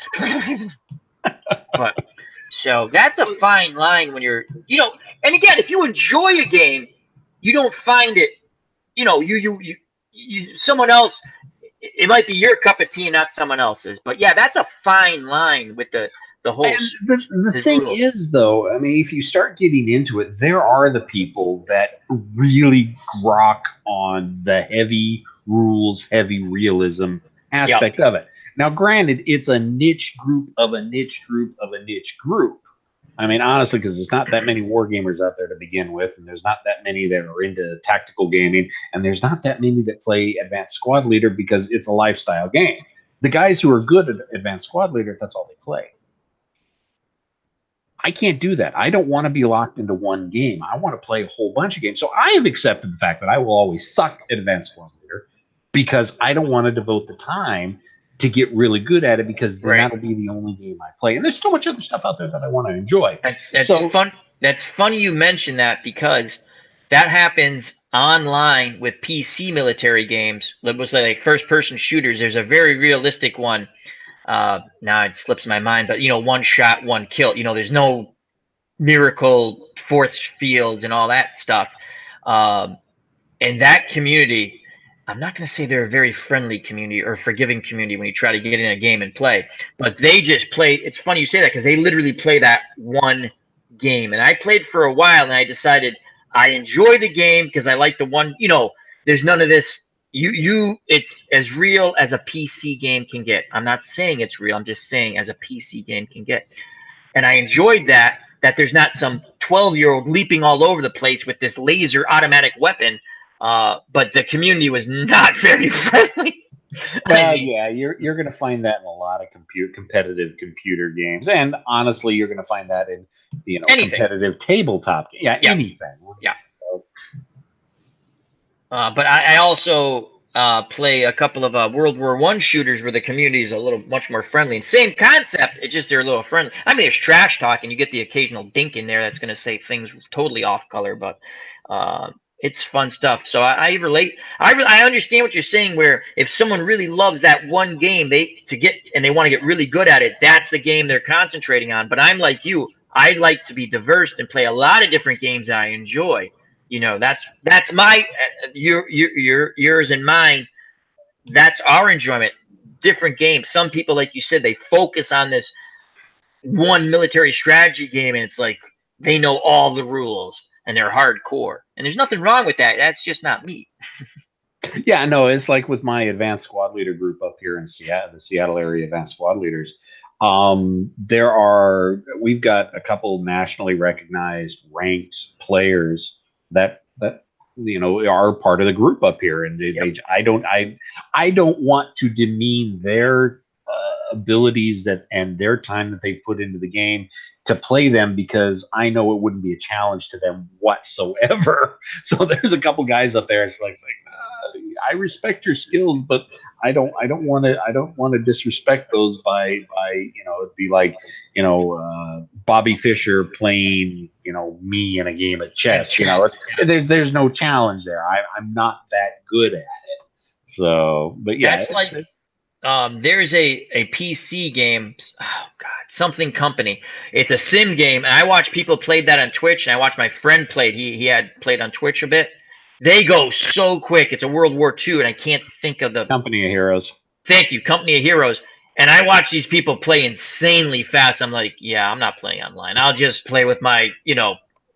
But so that's a fine line when you're, and again, if you enjoy a game, you don't find it, someone else, it might be your cup of tea, not someone else's. But yeah, that's a fine line with the whole. And the thing rules. Is, though, I mean, if you start getting into it, there are the people that really grok on the heavy rules, heavy realism aspect of it. Now, granted, it's a niche group of a niche group of a niche group. I mean, honestly, because there's not that many war gamers out there to begin with, and there's not that many that are into tactical gaming, and there's not that many that play Advanced Squad Leader because it's a lifestyle game. The guys who are good at Advanced Squad Leader, that's all they play. I can't do that. I don't want to be locked into one game. I want to play a whole bunch of games. So I have accepted the fact that I will always suck at Advanced Squad Leader because I don't want to devote the time to get really good at it, because then that'll be the only game I play. And there's so much other stuff out there that I want to enjoy. That's fun. That's funny you mention that, because that happens online with PC military games. Let's say like first-person shooters. There's a very realistic one. Now it slips my mind, but one shot, one kill. There's no miracle force fields and all that stuff. And that community, I'm not going to say they're a very friendly community or forgiving community when you try to get in a game and play, but they just play. It's funny you say that, because they literally play that one game. And I played for a while, and I decided I enjoy the game because I like the one, there's none of this. It's as real as a PC game can get. I'm not saying it's real. I'm just saying as a PC game can get. And I enjoyed that there's not some 12-year-old leaping all over the place with this laser automatic weapon. But the community was not very friendly. Well, yeah, you're going to find that in a lot of competitive computer games, and honestly, you're going to find that in competitive tabletop. Anything. Yeah. But I also play a couple of World War I shooters where the community is much more friendly. And same concept, it's just they're a little friendly. I mean, there's trash talk, and you get the occasional dink in there that's going to say things totally off color, but it's fun stuff. So I relate. I understand what you're saying, where if someone really loves that one game, they want to get really good at it, that's the game they're concentrating on. But I'm like you. I like to be diverse and play a lot of different games that I enjoy. That's my yours and mine. That's our enjoyment. Different games. Some people, like you said, they focus on this one military strategy game, and it's like they know all the rules and they're hardcore. And there's nothing wrong with that. That's just not me. Yeah, no, it's like with my Advanced Squad Leader group up here in Seattle, the Seattle area Advanced Squad Leaders. We've got a couple nationally recognized ranked players that are part of the group up here, and I don't want to demean their abilities that and their time that they put into the game to play them, because I know it wouldn't be a challenge to them whatsoever. So there's a couple guys up there. It's like I respect your skills, but I don't want to disrespect those by it'd be like Bobby Fischer playing me in a game of chess. There's no challenge there. I'm not that good at it. So, but yeah, that's like there's a PC game. Oh God, something company. It's a sim game, and I watch people play that on Twitch, and I watched my friend played. He had played on Twitch a bit. They go so quick. It's a World War II, and I can't think of the Company of Heroes. Thank you, Company of Heroes. And I watch these people play insanely fast. I'm like, yeah, I'm not playing online. I'll just play with my,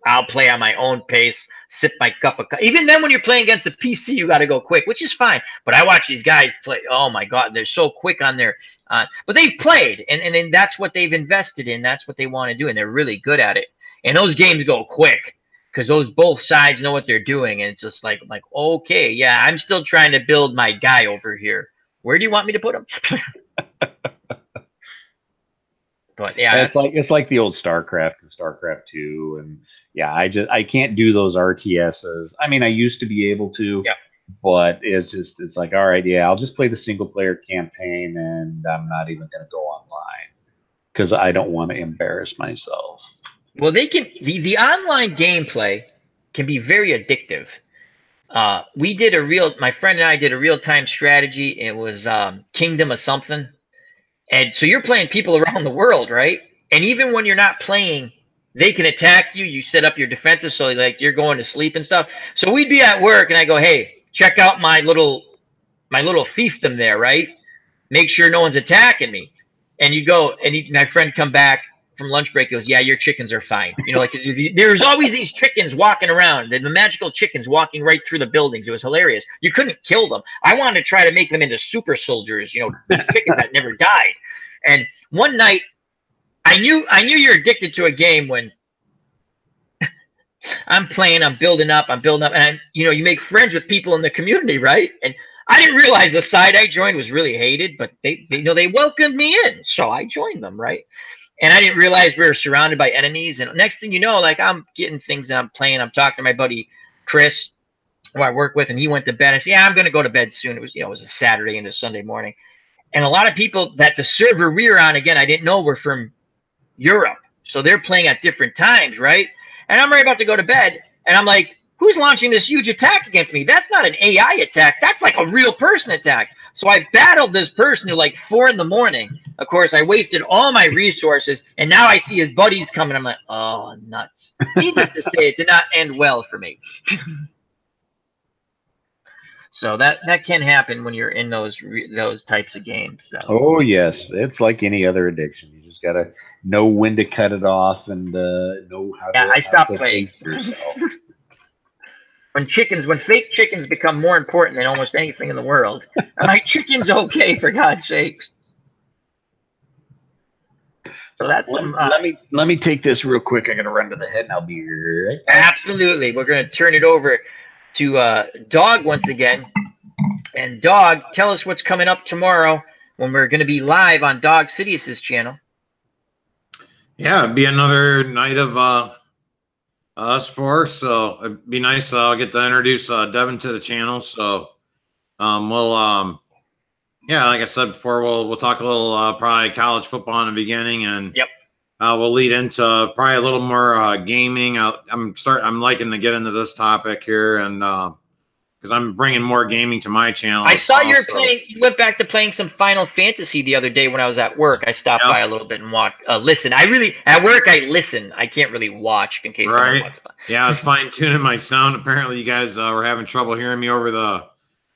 I'll play on my own pace, sip my cup of coffee. Even then, when you're playing against a PC, you got to go quick, which is fine. But I watch these guys play. Oh my God, they're so quick on their. But they've played, and then that's what they've invested in. That's what they want to do, and they're really good at it. And those games go quick because both sides know what they're doing, and it's just like okay, yeah, I'm still trying to build my guy over here. Where do you want me to put him? But yeah, it's like the old StarCraft and StarCraft 2, and yeah, I can't do those RTSs. I mean, I used to be able to, but it's like, all right, yeah, I'll just play the single player campaign, and I'm not even going to go online because I don't want to embarrass myself. Well, they can the online gameplay can be very addictive. My friend and I did a real-time strategy. It was Kingdom of something. And so you're playing people around the world, right? And even when you're not playing, they can attack you. You set up your defenses so like you're going to sleep and stuff. So we'd be at work and I go, hey, check out my little fiefdom there, right? Make sure no one's attacking me. And you go, and my friend come back from lunch break, goes, yeah, your chickens are fine. There's always these chickens walking around, the magical chickens walking right through the buildings. It was hilarious. You couldn't kill them. I wanted to try to make them into super soldiers, chickens that never died. And one night, I knew you're addicted to a game when I'm playing, I'm building up, and you make friends with people in the community, right? And I didn't realize the side I joined was really hated, but they welcomed me in, so I joined them, right? And I didn't realize we were surrounded by enemies. And next thing you know, like I'm getting things and I'm playing. I'm talking to my buddy Chris, who I work with, and he went to bed. I said, yeah, I'm going to go to bed soon. It was a Saturday into Sunday morning. And a lot of people that the server we were on, again, I didn't know were from Europe. So they're playing at different times, right? And I'm right about to go to bed. And I'm like, who's launching this huge attack against me? That's not an AI attack. That's like a real person attack. So I battled this person till like 4 in the morning. Of course, I wasted all my resources, and now I see his buddies coming. I'm like, oh, nuts. Needless to say, it did not end well for me. So that can happen when you're in those types of games. So. Oh, yes. It's like any other addiction. You just got to know when to cut it off and know how to. Yeah, I stopped playing. When fake chickens become more important than almost anything in the world, I'm like, chicken's okay, for God's sakes. So that's let me take this real quick. I got to run to the head, and I'll be right back. Absolutely. We're going to turn it over to Dog once again. And Dog, tell us what's coming up tomorrow when we're going to be live on Dog Sidious's channel. Yeah, it'd be another night of us four, so it'd be nice. I'll get to introduce Devin to the channel. So we'll yeah, like I said before, we'll talk a little probably college football in the beginning, and we'll lead into probably a little more gaming. I'm liking to get into this topic here, and because I'm bringing more gaming to my channel. I saw you went back to playing some Final Fantasy the other day when I was at work. I stopped by a little bit and listen. At work I listen. I can't really watch in case someone wants to. Yeah, I was fine tuning my sound. Apparently, you guys were having trouble hearing me over the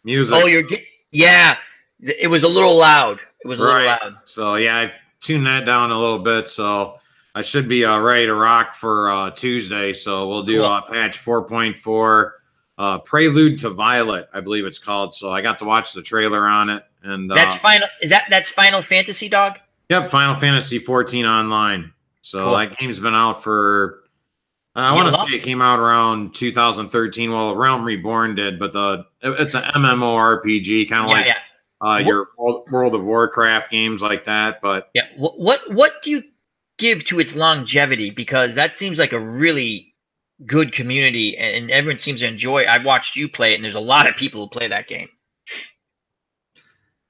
music. Oh, yeah. It was a little loud. It was a little loud. So yeah, I tuned that down a little bit. So I should be ready to rock for Tuesday. So we'll do patch 4.4, Prelude to Violet, I believe it's called. So I got to watch the trailer on it, and that's that's Final Fantasy, Dog? Yep, Final Fantasy 14 online. So that game's been out for I want to say it came out around 2013. Well, Realm Reborn did, but it's an MMORPG, kind of your World of Warcraft games like that. But yeah, what do you give to its longevity? Because that seems like a really good community, and everyone seems to enjoy it. I've watched you play it, and there's a lot of people who play that game.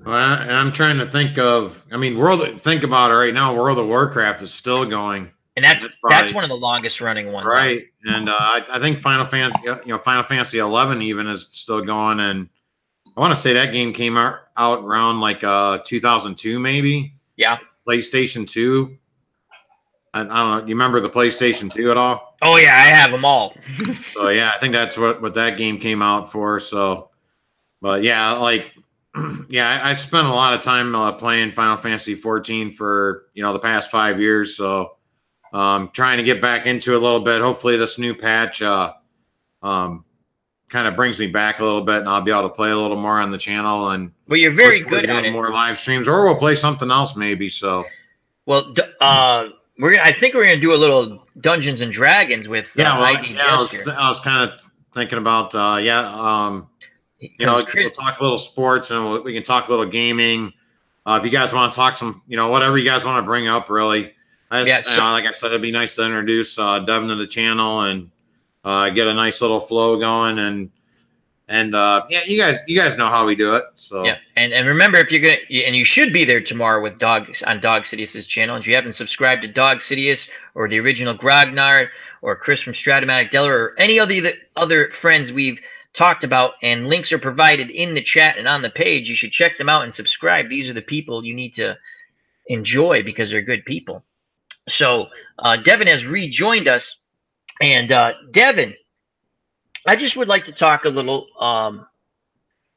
Well, and I'm trying to think of. I mean, think about it right now. World of Warcraft is still going, and that's probably, one of the longest running ones, right? And I think Final Fantasy 11 even is still going, and I want to say that game came out around like 2002, maybe. Yeah. PlayStation 2. I don't know. You remember the PlayStation 2 at all? Oh yeah, I have them all. So yeah, I think that's what that game came out for. So, but yeah, like. Yeah, I spent a lot of time playing Final Fantasy 14 for the past 5 years. So, trying to get back into it a little bit. Hopefully, this new patch kind of brings me back a little bit, and I'll be able to play a little more on the channel. And well, you're very good at it. More live streams, or we'll play something else maybe. So, well, I think we're gonna do a little Dungeons and Dragons with I was kind of thinking about we'll talk a little sports, and we can talk a little gaming. If you guys want to talk some, whatever you guys want to bring up, really. Like I said, it'd be nice to introduce Devin to the channel and get a nice little flow going. And you guys know how we do it. So yeah, and remember, if you're gonna, and you should be there tomorrow with Dog Sidious's channel. And if you haven't subscribed to Dog Sidious or the original Grognard or Chris from Stratomatic Delaware or any of the other friends we've talked about, and links are provided in the chat and on the page, you should check them out and subscribe. These are the people you need to enjoy because they're good people. So Devin has rejoined us, and Devin, I just would like to talk a little.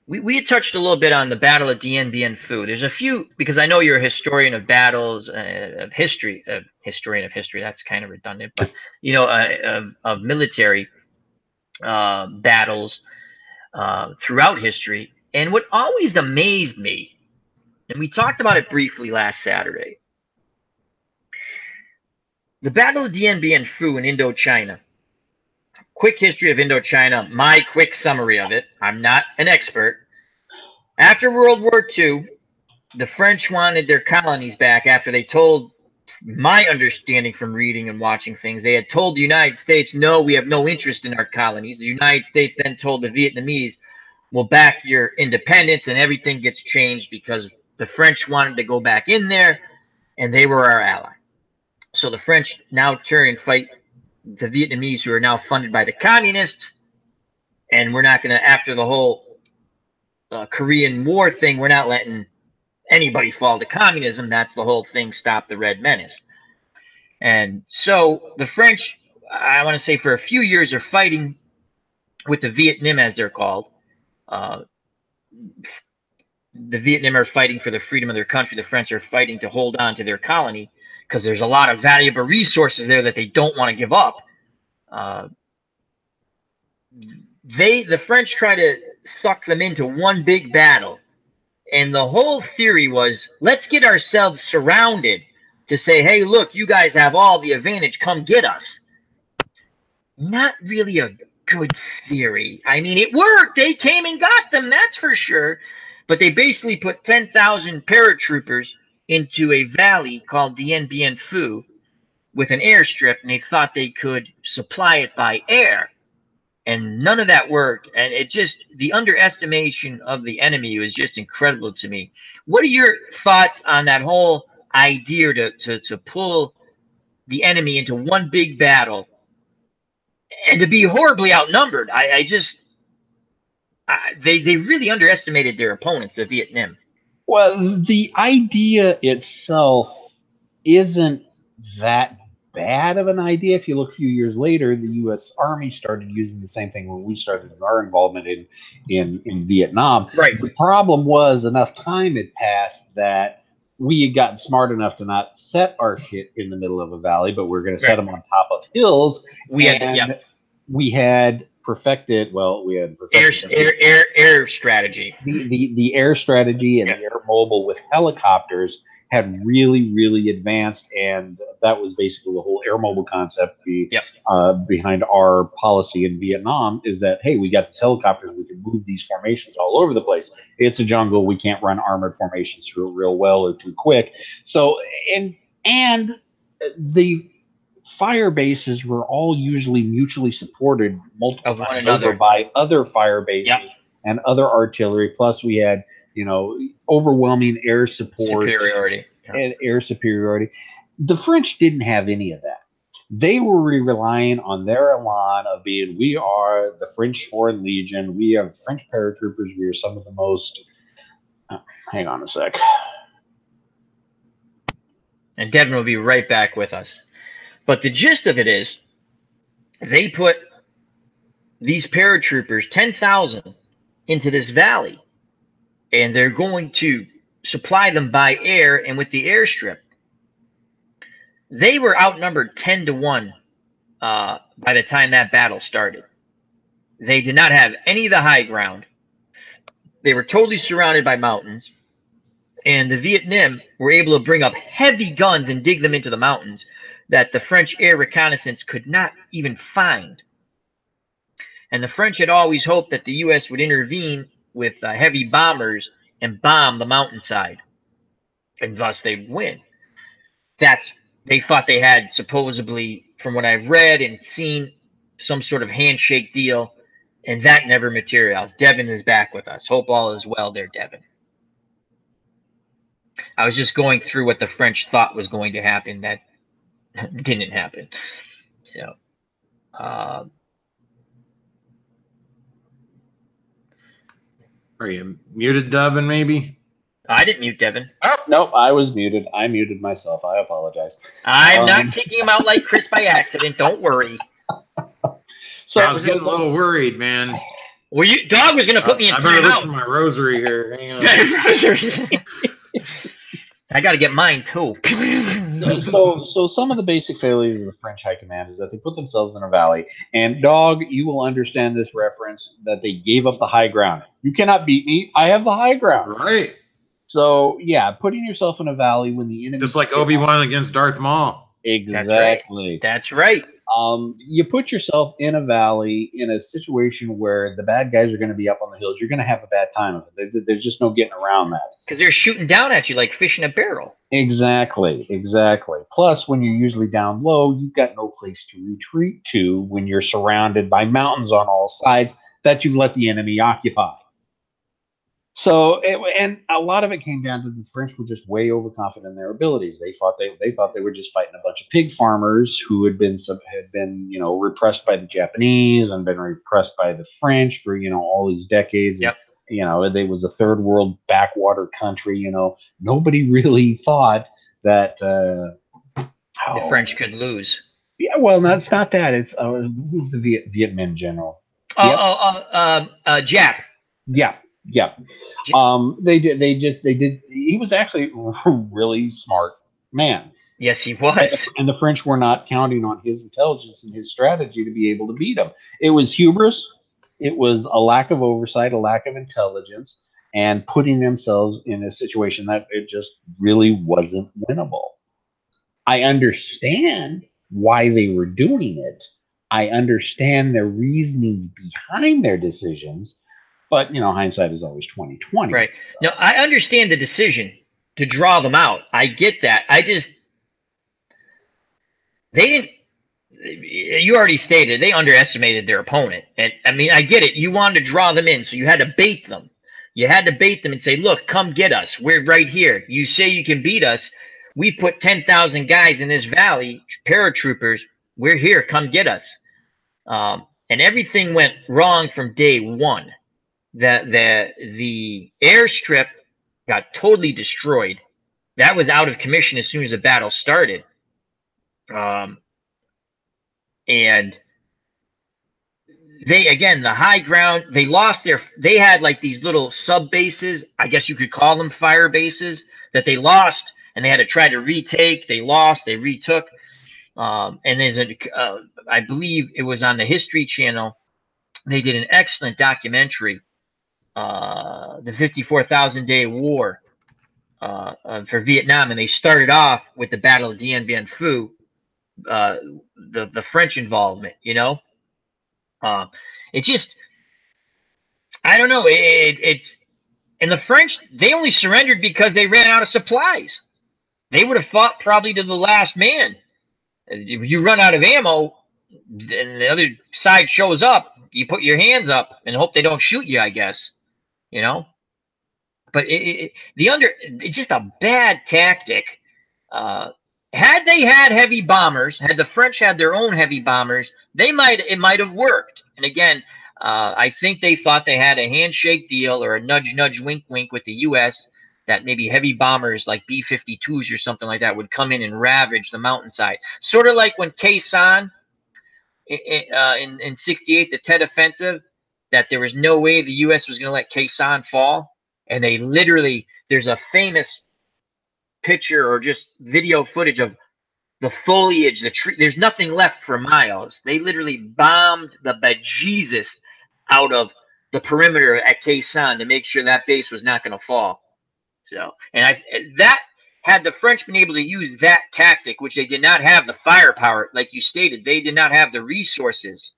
We had touched a little bit on the Battle of Dien Bien Phu. There's a few, because I know you're a historian of battles, of history, historian of history. That's kind of redundant, but of military battles throughout history. And what always amazed me, and we talked about it briefly last Saturday, the Battle of Dien Bien Phu in Indochina. Quick history of Indochina, my quick summary of it. I'm not an expert. After World War II, the French wanted their colonies back after they told, my understanding from reading and watching things, they had told the United States, no, we have no interest in our colonies. The United States then told the Vietnamese, we'll back your independence, and everything gets changed because the French wanted to go back in there, and they were our ally. So the French now turn and fight the Vietnamese, who are now funded by the communists, and we're not going to, after the whole Korean War thing, we're not letting anybody fall to communism. That's the whole thing, stop the Red Menace. And so the French, I want to say for a few years, are fighting with the Viet Minh, as they're called. The Viet Minh are fighting for the freedom of their country. The French are fighting to hold on to their colony because there's a lot of valuable resources there that they don't want to give up. The French try to suck them into one big battle. And the whole theory was, let's get ourselves surrounded to say, hey, look, you guys have all the advantage. Come get us. Not really a good theory. I mean, it worked. They came and got them, that's for sure. But they basically put 10,000 paratroopers into a valley called Dien Bien Phu with an airstrip, and they thought they could supply it by air. And none of that worked. And it just, the underestimation of the enemy was just incredible to me. What are your thoughts on that whole idea to pull the enemy into one big battle and to be horribly outnumbered? They really underestimated their opponents, the Viet Minh. Well, the idea itself isn't that bad of an idea. If you look a few years later, the U.S. Army started using the same thing when we started our involvement in Vietnam. Right. The problem was enough time had passed that we had gotten smart enough to not set our shit in the middle of a valley, but we're going to set them on top of hills. We had perfected. Well, we had Air, perfected air strategy. the air strategy and Yeah. the air mobile with helicopters had really advanced, and that was basically the whole air mobile concept Yep. behind our policy in Vietnam, is that, hey, we got these helicopters, we can move these formations all over the place. It's a jungle, we can't run armored formations through it real well or too quick. So and the fire bases were all usually mutually supported multiple Of one times another. over by other fire bases. Yep. And other artillery. Plus, we had, overwhelming air support, Superiority. Yeah. and air superiority. The French didn't have any of that. They were relying on their elan of being, we are the French Foreign Legion. We have French paratroopers. We are some of the most. Hang on a sec. And Devin will be right back with us. But the gist of it is, they put these paratroopers, 10,000, into this valley, and they're going to supply them by air and with the airstrip. They were outnumbered 10-1 by the time that battle started. They did not have any of the high ground. They were totally surrounded by mountains, and the Viet Minh were able to bring up heavy guns and dig them into the mountains that the French air reconnaissance could not even find. And the French had always hoped that the U.S. would intervene with heavy bombers and bomb the mountainside, and thus they'd win. They thought they had, supposedly, from what I've read and seen, some sort of handshake deal, and that never materialized. Devin is back with us. Hope all is well there, Devin. I was just going through what the French thought was going to happen that didn't happen. So, Are you muted, Devin, maybe? I didn't mute Devin. Oh, nope, I was muted. I muted myself. I apologize. I'm not kicking him out like Chris by accident. Don't worry. So I was getting a little worried, man. Well, Dog was going to put me in I better look timeout. for my rosary here. Hang on. I got to get mine too. So some of the basic failures of the French high command is that they put themselves in a valley. And Dog, you will understand this reference, that they gave up the high ground. You cannot beat me. I have the high ground. Right. So yeah, putting yourself in a valley when the enemy, Just like Obi-Wan against Darth Maul. Exactly. That's right. You put yourself in a valley in a situation where the bad guys are going to be up on the hills. You're going to have a bad time of it. There's just no getting around that. Because they're shooting down at you like fish in a barrel. Exactly. Plus, when you're usually down low, you've got no place to retreat to when you're surrounded by mountains on all sides that you've let the enemy occupy. So, and a lot of it came down to the French were just way overconfident in their abilities. They thought they were just fighting a bunch of pig farmers who had been repressed by the Japanese and been repressed by the French for all these decades. Yep. And, they was a third world backwater country. Nobody really thought that the French could lose. Yeah, well, that's not that. It's who's the Viet Minh general? Jap. Yeah. They did. He was actually a really smart man. Yes, he was. And the French were not counting on his intelligence and his strategy to be able to beat him. It was hubris. It was a lack of oversight, a lack of intelligence, and putting themselves in a situation that it just really wasn't winnable. I understand why they were doing it. I understand their reasonings behind their decisions. But, hindsight is always 20/20. Right. Now, I understand the decision to draw them out. I get that. They didn't, you already stated, they underestimated their opponent. And, I get it. You wanted to draw them in, so you had to bait them. You had to bait them and say, look, come get us. We're right here. You say you can beat us. We put 10,000 guys in this valley, paratroopers. We're here. Come get us. And everything went wrong from day one. The airstrip got totally destroyed. That was out of commission as soon as the battle started. And the high ground, they had like these little sub bases, I guess you could call them fire bases, that they lost, and they had to try to retake. They lost, they retook. And there's I believe it was on the History Channel. They did an excellent documentary, the 54,000 Day War for Vietnam, and they started off with the Battle of Dien Bien Phu, the French involvement. You know, it just, I don't know. It's and the French, they only surrendered because they ran out of supplies. They would have fought probably to the last man. If you run out of ammo, and the other side shows up, you put your hands up and hope they don't shoot you, I guess. You know, but it's just a bad tactic. Had they had heavy bombers, had the French had their own heavy bombers, it might have worked. And again, I think they thought they had a handshake deal or a nudge, nudge, wink, wink with the U.S. that maybe heavy bombers like B-52s or something like that would come in and ravage the mountainside. Sort of like when Khe Sanh in 68, the Tet Offensive, that there was no way the U.S. was going to let Khe Sanh fall. And they literally, there's a famous picture or just video footage of the foliage, the tree. There's nothing left for miles. They literally bombed the bejesus out of the perimeter at Khe Sanh to make sure that base was not going to fall. So, and that had the French been able to use that tactic, which they did not have the firepower, like you stated, they did not have the resources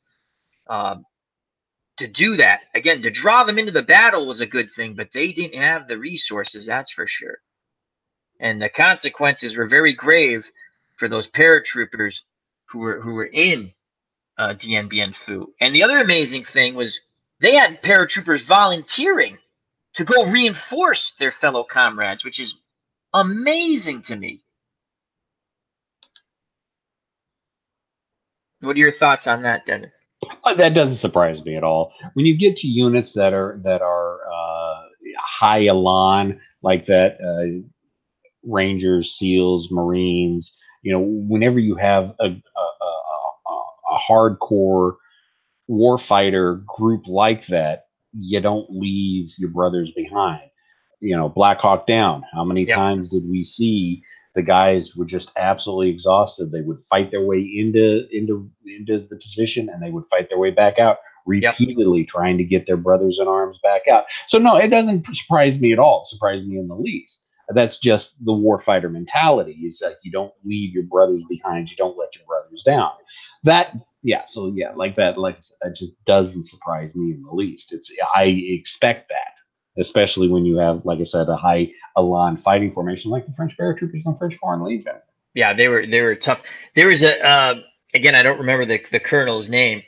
to do that. Again, to draw them into the battle was a good thing, but they didn't have the resources, that's for sure. And the consequences were very grave for those paratroopers who were in Dien Bien Phu. And the other amazing thing was they had paratroopers volunteering to go reinforce their fellow comrades, which is amazing to me. What are your thoughts on that, Devin? That doesn't surprise me at all. When you get to units that are high elan like that, Rangers, SEALs, Marines, you know, whenever you have a hardcore warfighter group like that, you don't leave your brothers behind. You know, Black Hawk Down. How many times did we see the guys were just absolutely exhausted? They would fight their way into the position, and they would fight their way back out repeatedly, trying to get their brothers in arms back out. So no, it doesn't surprise me at all. It surprised me in the least. That's just the warfighter mentality. Is that you don't leave your brothers behind. You don't let your brothers down. That, yeah. So yeah, like that just doesn't surprise me in the least. I expect that, especially when you have, like I said, a high elan fighting formation like the French paratroopers and French Foreign Legion. Yeah, they were tough. There was again, I don't remember the colonel's name,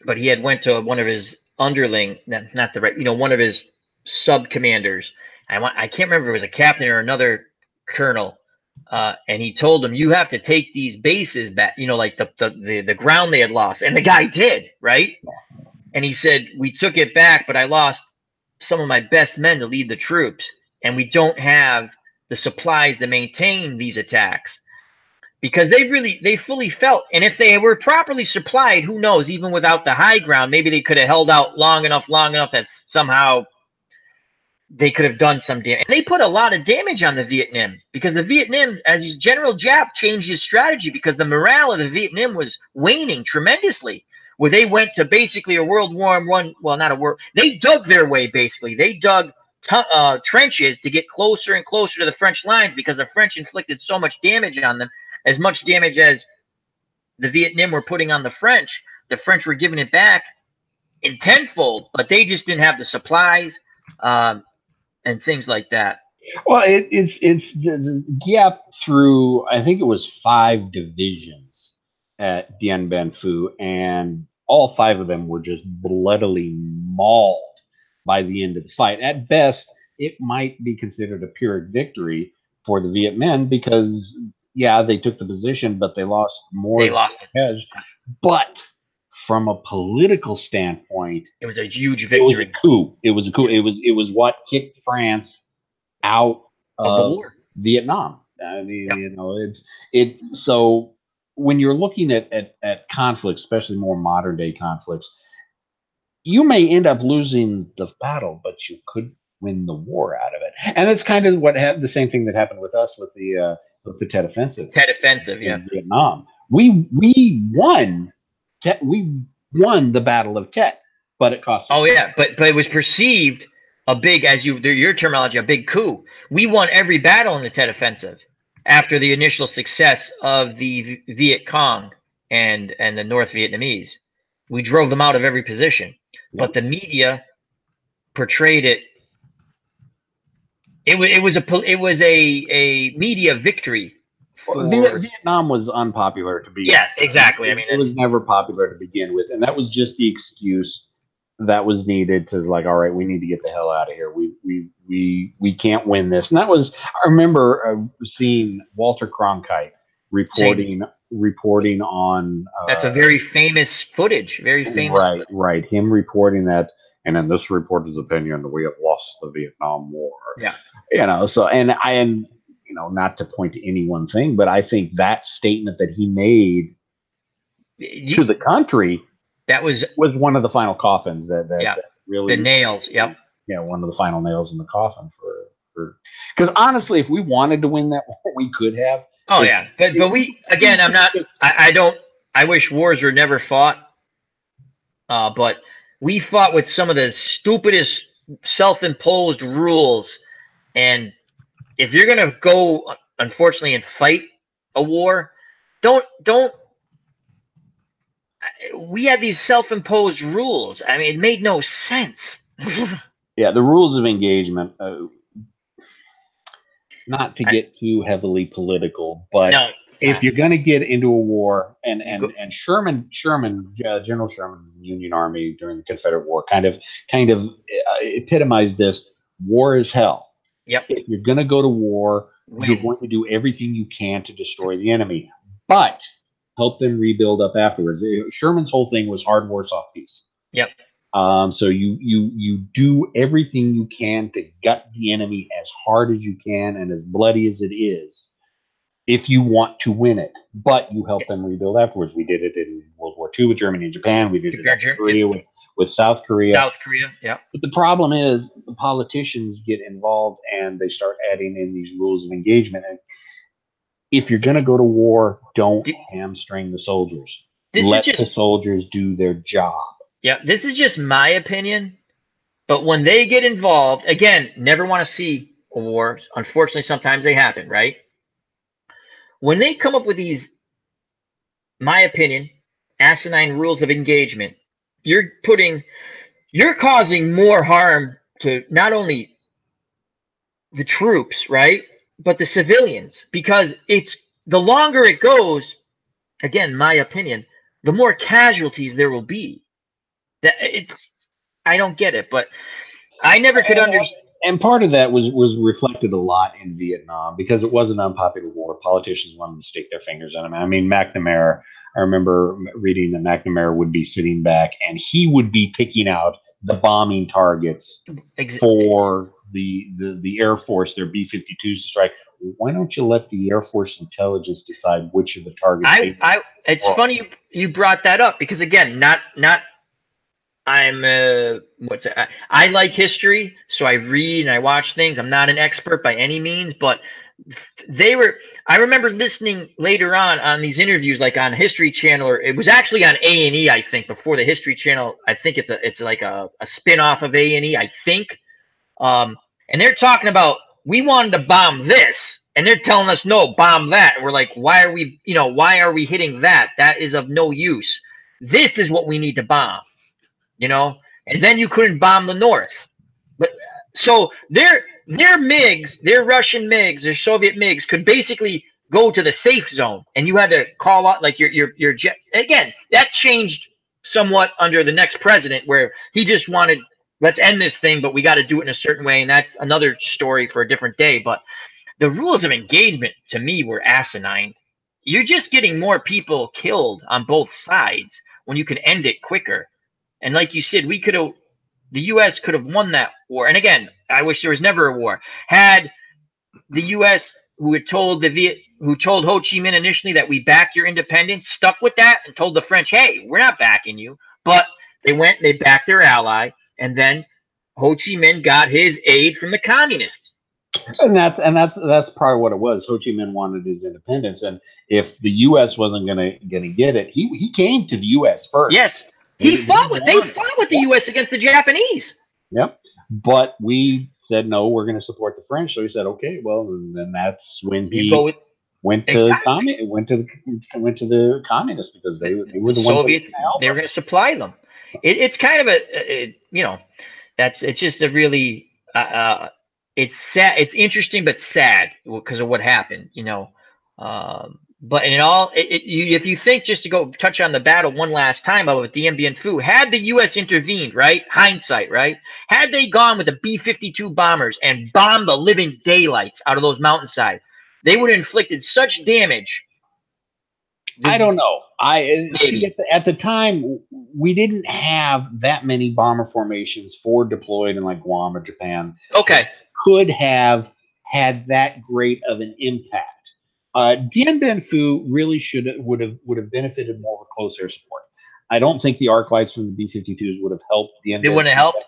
but he had went to one of his underling, one of his sub commanders. I can't remember if it was a captain or another colonel, and he told him, you have to take these bases back, like the ground they had lost. And the guy did, right? And he said, we took it back, but I lost some of my best men to lead the troops, and we don't have the supplies to maintain these attacks. Because they fully felt, and if they were properly supplied, who knows, even without the high ground, maybe they could have held out long enough that somehow they could have done some damage. And they put a lot of damage on the Viet Minh, because the Viet Minh, as General Giap changed his strategy, because the morale of the Viet Minh was waning tremendously, where they went to basically a World War I, well, not a war, they dug their way, basically. They dug trenches to get closer and closer to the French lines, because the French inflicted so much damage on them, as much damage as the Viet Minh were putting on the French were giving it back in tenfold, but they just didn't have the supplies and things like that. Well, it's the Giap through, I think it was 5 divisions at Dien Bien Phu, and all 5 of them were just bloodily mauled by the end of the fight. At best, it might be considered a Pyrrhic victory for the Viet Minh, because they took the position, but they lost more. They lost it. But from a political standpoint, it was a huge victory. It was a coup. It was what kicked France out of Vietnam. I mean, so when you're looking at conflicts, especially more modern day conflicts, you may end up losing the battle, but you could win the war out of it. And that's kind of what happened. The same thing that happened with us with the Tet Offensive. Tet Offensive, yeah. In Vietnam, we won the Battle of Tet, but it cost us. Oh yeah, but it was perceived a big, as your terminology, a big coup. We won every battle in the Tet Offensive after the initial success of the Viet Cong and the North Vietnamese. We drove them out of every position, but the media portrayed it. It was a media victory. Vietnam was unpopular to begin. Yeah, exactly. I mean, it was never popular to begin with, and that was just the excuse that was needed to, like, all right, we need to get the hell out of here. We can't win this. And that was, I remember seeing Walter Cronkite reporting on. That's a very famous footage. Very famous. Right. Him reporting that, and in this reporter's opinion, we have lost the Vietnam War. Yeah. So and not to point to any one thing, but I think that statement that he made to the country, that was one of the final coffins that really, the nails. Yep. Yeah, one of the final nails in the coffin for because honestly, if we wanted to win that war, we could have. Oh yeah, but we, again, I wish wars were never fought. But we fought with some of the stupidest self-imposed rules, and if you're gonna go, unfortunately, and fight a war, don't. We had these self-imposed rules. I mean, it made no sense. Yeah, the rules of engagement. Not to get too heavily political, but if you're going to get into a war, and General Sherman, Union Army during the Confederate War, kind of epitomized this. War is hell. Yep. If you're going to go to war, you're going to do everything you can to destroy the enemy, but help them rebuild up afterwards. Sherman's whole thing was hard war, soft peace. Yep. So you do everything you can to gut the enemy as hard as you can and as bloody as it is, if you want to win it. But you help them rebuild afterwards. We did it in World War II with Germany and Japan. We did it in Korea with South Korea. South Korea, yeah. But the problem is the politicians get involved and they start adding in these rules of engagement. And if you're going to go to war, don't hamstring the soldiers. Let the soldiers do their job. Yeah, this is just my opinion. But when they get involved, again, never want to see a war. Unfortunately, sometimes they happen, right? When they come up with these, my opinion, asinine rules of engagement, you're causing more harm to not only the troops, right, but the civilians, because the longer it goes, again, my opinion, the more casualties there will be. I don't get it, but I never could understand. And part of that was reflected a lot in Vietnam because it was an unpopular war. Politicians wanted to stick their fingers in it. I mean, McNamara, I remember reading that McNamara would be sitting back and he would be picking out the bombing targets for the Air Force, their B-52s to strike. Why don't you let the Air Force intelligence decide which of the targets? It's funny you brought that up because, again, I like history, so I read and I watch things. I'm not an expert by any means, but I remember listening later on these interviews, like on History Channel, or it was actually on A&E, I think, before the History Channel. I think it's like a spin-off of A&E, I think. And they're talking about, we wanted to bomb this, and they're telling us, no, bomb that. And we're like, why are we hitting that? That is of no use. This is what we need to bomb. And then you couldn't bomb the North. But so their MiGs, their Russian MiGs, their Soviet MiGs could basically go to the safe zone, and you had to call out like your jet. Again, that changed somewhat under the next president, where he just wanted, let's end this thing, but we got to do it in a certain way, and that's another story for a different day. But the rules of engagement to me were asinine. You're just getting more people killed on both sides when you can end it quicker. And like you said, the U.S. could have won that war. And again, I wish there was never a war. Had the U.S., who told Ho Chi Minh initially that we back your independence, stuck with that and told the French, hey, we're not backing you. But they backed their ally, and then Ho Chi Minh got his aid from the communists. And that's probably what it was. Ho Chi Minh wanted his independence, and if the U.S. wasn't gonna get it, he came to the U.S. first. Yes. They fought with the U.S. against the Japanese. Yep. But we said no, we're going to support the French. So he said, okay, well, then that's when he went to the communists, because they were the Soviets. They were going to supply them. It's kind of it's just a really it's sad. It's interesting but sad because of what happened, But if you think, just to go touch on the battle one last time about Dien Bien Phu, had the U.S. intervened, right? Hindsight, right? Had they gone with the B-52 bombers and bombed the living daylights out of those mountainside, they would have inflicted such damage. I don't know. See, at the time, we didn't have that many bomber formations deployed in like Guam or Japan. Okay. Could have had that great of an impact. Dien Bien Phu really would have benefited more with close air support. I don't think the arc lights from the B-52s would have helped Dien Bien Phu. They wouldn't have helped.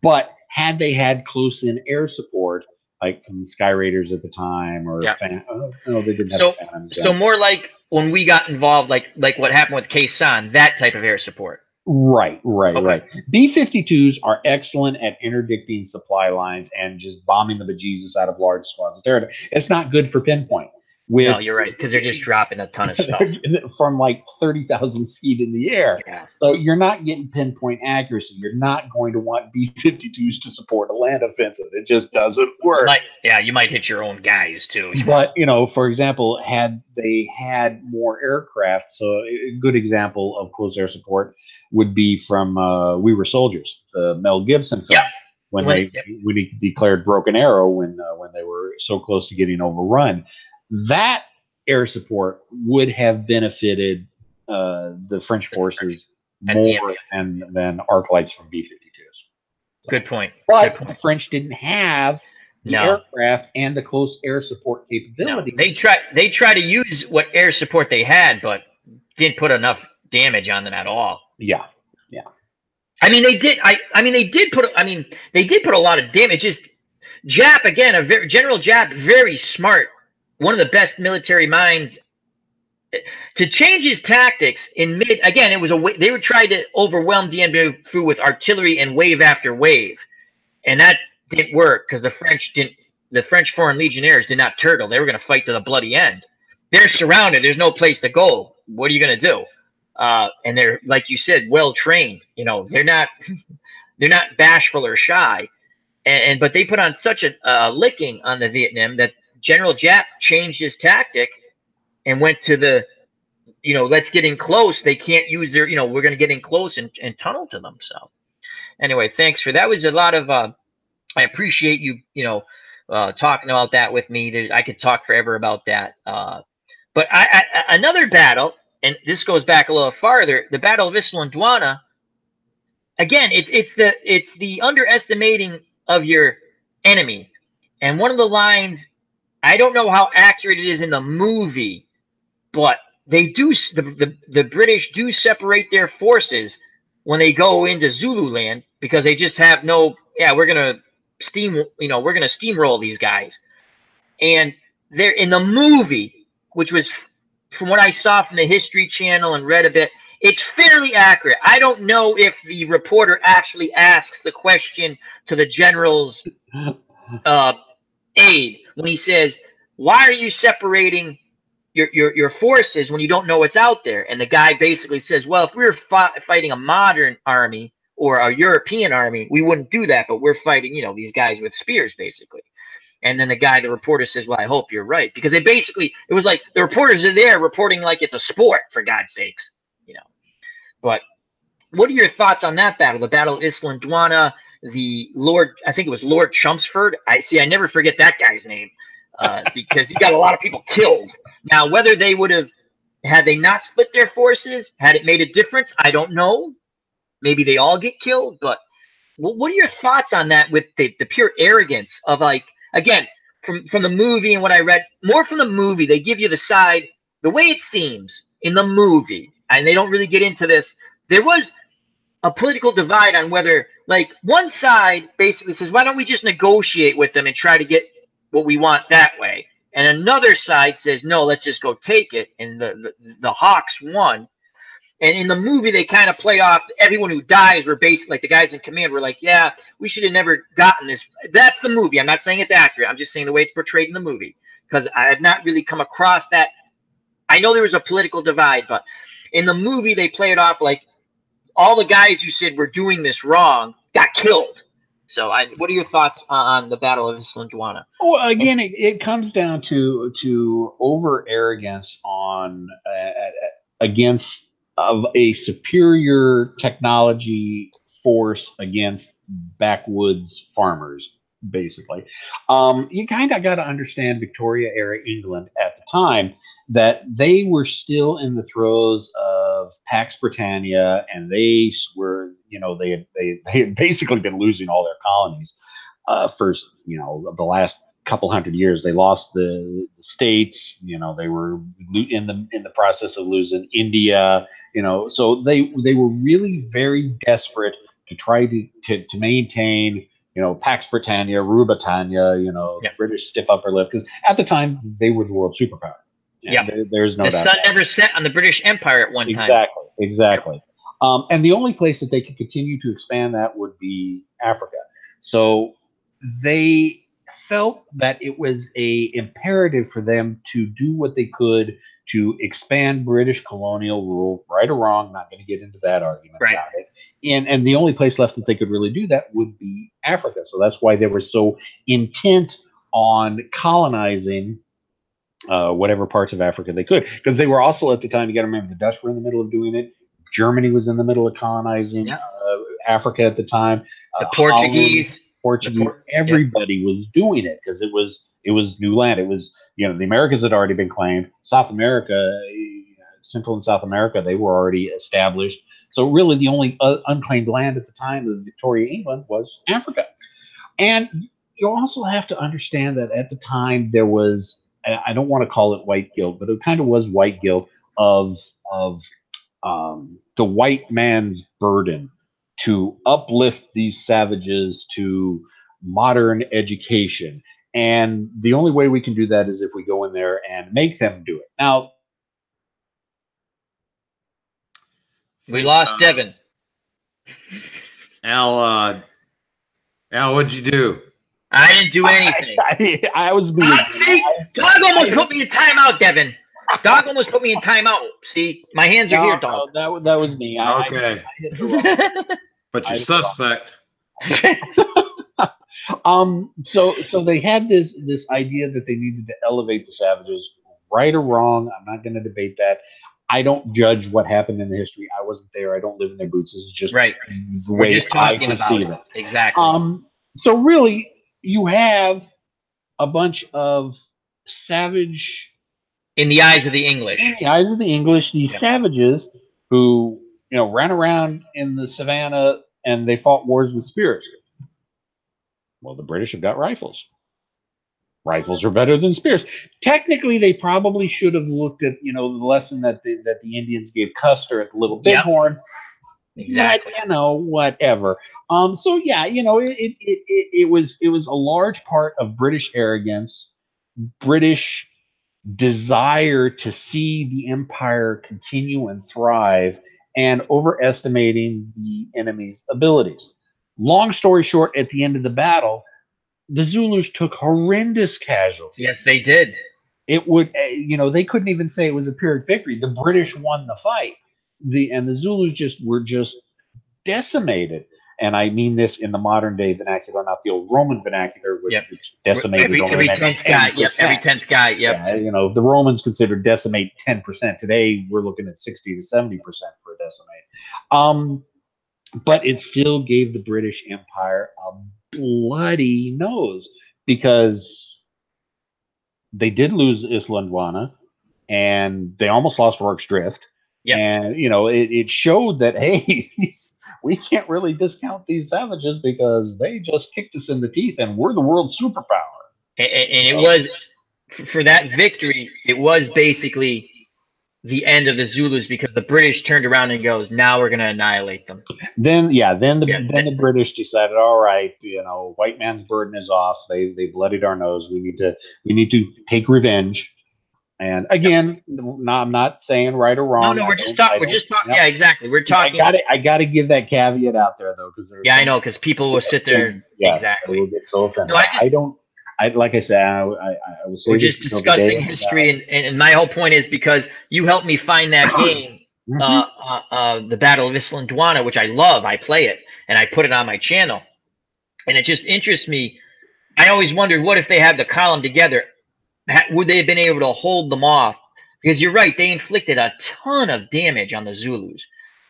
But had they had close in air support, like from the Sky Raiders at the time, or they didn't have Phantoms. So more like when we got involved, like what happened with Khe-Sanh, that type of air support. Right. B-52s are excellent at interdicting supply lines and just bombing the bejesus out of large swaths of territory. It's not good for pinpoint. No, you're right, because they're just dropping a ton of stuff from like 30,000 feet in the air. Yeah. So you're not getting pinpoint accuracy. You're not going to want B-52s to support a land offensive. It just doesn't work. You might hit your own guys too. But for example, had they had more aircraft, so a good example of close air support would be from We Were Soldiers, the Mel Gibson film. Yeah. When he declared Broken Arrow when they were so close to getting overrun. That air support would have benefited the French forces more than arc lights from B-52s. Good point. But the French didn't have the aircraft and the close air support capability. No. They tried to use what air support they had, but didn't put enough damage on them at all. Yeah. I mean, they did. They did put a lot of damage. Just Jap again, General Jap, very smart. One of the best military minds. To change his tactics again, they would try to overwhelm Dien Bien Phu with artillery and wave after wave, and that didn't work because the French Foreign Legionnaires did not turtle. They were going to fight to the bloody end. They're surrounded. There's no place to go. What are you going to do? And they're, like you said, well trained. They're not bashful or shy, but they put on such a licking on the Vietnam that General Jap changed his tactic and went to the, let's get in close. They can't use their, we're going to get in close and tunnel to them. So anyway, thanks for that. Was a lot of, I appreciate you, talking about that with me. I could talk forever about that. But another battle, and this goes back a little farther, the Battle of Isla Duana. Again, it's the underestimating of your enemy. And one of the lines, I don't know how accurate it is in the movie, but they do. The British do separate their forces when they go into Zululand because they just have no. Yeah, we're gonna steamroll these guys, and they're in the movie, which was from what I saw from the History Channel and read a bit. It's fairly accurate. I don't know if the reporter actually asks the question to the general's aide when he says, "Why are you separating your forces when you don't know what's out there?" And the guy basically says, "Well, if we were fighting a modern army or a European army, we wouldn't do that. But we're fighting, these guys with spears, basically." And then the reporter says, "Well, I hope you're right," because it was like the reporters are there reporting like it's a sport, for God's sakes, But what are your thoughts on that battle? The Battle of Isla Duana, I think it was Lord Chelmsford. I never forget that guy's name. Because he got a lot of people killed. Now, whether they would have, had they not split their forces, had it made a difference, I don't know. Maybe they all get killed. But what are your thoughts on that with the pure arrogance of, like, again, from the movie and what I read, more from the movie, they give you the side, the way it seems in the movie, and they don't really get into this. There was a political divide on whether, like, one side basically says, why don't we just negotiate with them and try to get what we want that way, and another side says, no, let's just go take it, and the Hawks won. And in the movie, they kind of play off everyone who dies were basically like the guys in command were like, yeah, we should have never gotten this. That's the movie. I'm not saying it's accurate. I'm just saying the way it's portrayed in the movie, because I have not really come across that. I know there was a political divide, but in the movie, they play it off like all the guys who said we're doing this wrong got killed. So, what are your thoughts on the Battle of Isandlwana? Well, again, it comes down to over arrogance on against of a superior technology force against backwoods farmers. Basically, you kind of got to understand Victoria era England at the time, that they were still in the throes of Pax Britannia, and they were, they had basically been losing all their colonies for, the last couple hundred years. They lost the states, they were in the process of losing India, so they were really very desperate to try to maintain, Pax Britannia, Rubritania, the British stiff upper lip, because at the time they were the world superpower. Yeah, there's no doubt. The sun never set on the British Empire at one time. Exactly. And the only place that they could continue to expand that would be Africa. So they felt that it was a imperative for them to do what they could to expand British colonial rule, right or wrong. Not going to get into that argument about it. And the only place left that they could really do that would be Africa. So that's why they were so intent on colonizing whatever parts of Africa they could, because they were also, at the time, you got to remember, the Dutch were in the middle of doing it. Germany was in the middle of colonizing Africa at the time. The Portuguese, everybody was doing it because it was new land. It was, the Americas had already been claimed. South America, Central and South America, they were already established. So really, the only unclaimed land at the time of Victoria England was Africa. And you also have to understand that at the time there was, I don't want to call it white guilt, but it kind of was white guilt of the white man's burden to uplift these savages to modern education. And the only way we can do that is if we go in there and make them do it. Now, we lost Devin. Al, what'd you do? I didn't do anything. I was being. See, Dog almost put me in timeout, Devin. Dog almost put me in timeout. See, my hands are here, Dog. No, that was me. Okay. But you're suspect. So they had this idea that they needed to elevate the savages, right or wrong. I'm not going to debate that. I don't judge what happened in the history. I wasn't there. I don't live in their boots. This is just right. The way just talking about it. Exactly. So really, you have a bunch of savage. In the eyes of the English. In the eyes of the English, these savages who, ran around in the savannah and they fought wars with spears. Well, the British have got rifles. Rifles are better than spears. Technically, they probably should have looked at, the lesson that the Indians gave Custer at the Little Bighorn. Exactly. But, whatever. So yeah, it was a large part of British arrogance, British desire to see the empire continue and thrive, and overestimating the enemy's abilities. Long story short, at the end of the battle, the Zulus took horrendous casualties. Yes, they did. It would, they couldn't even say it was a Pyrrhic victory. The British won the fight. And the Zulus were just decimated. And I mean this in the modern day vernacular, not the old Roman vernacular, which decimated every 10th guy. Yep, every 10th guy. Yep. Yeah, the Romans considered decimate 10%. Today we're looking at 60 to 70% for a decimate. But it still gave the British Empire a bloody nose, because they did lose Isandlwana and they almost lost Rorke's Drift. Yep. And it showed that, hey, we can't really discount these savages because they just kicked us in the teeth and we're the world superpower. And it was, for that victory, it was basically the end of the Zulus, because the British turned around and goes, now we're going to annihilate them. Then the British decided, all right, white man's burden is off. They bloodied our nose. We need to take revenge. And again, no, I'm not saying right or wrong. No, we're just talking. We're just talking. Yeah, exactly. We're talking. I got to give that caveat out there though, because yeah, I know, because people will sit there. Yes, exactly. They will get so offended. No, like I said, I will say we're just discussing history, and my whole point is because you helped me find that game, the Battle of Islandwana, which I love. I play it, and I put it on my channel, and it just interests me. I always wondered, what if they had the column together? Would they have been able to hold them off? Because you're right, they inflicted a ton of damage on the Zulus.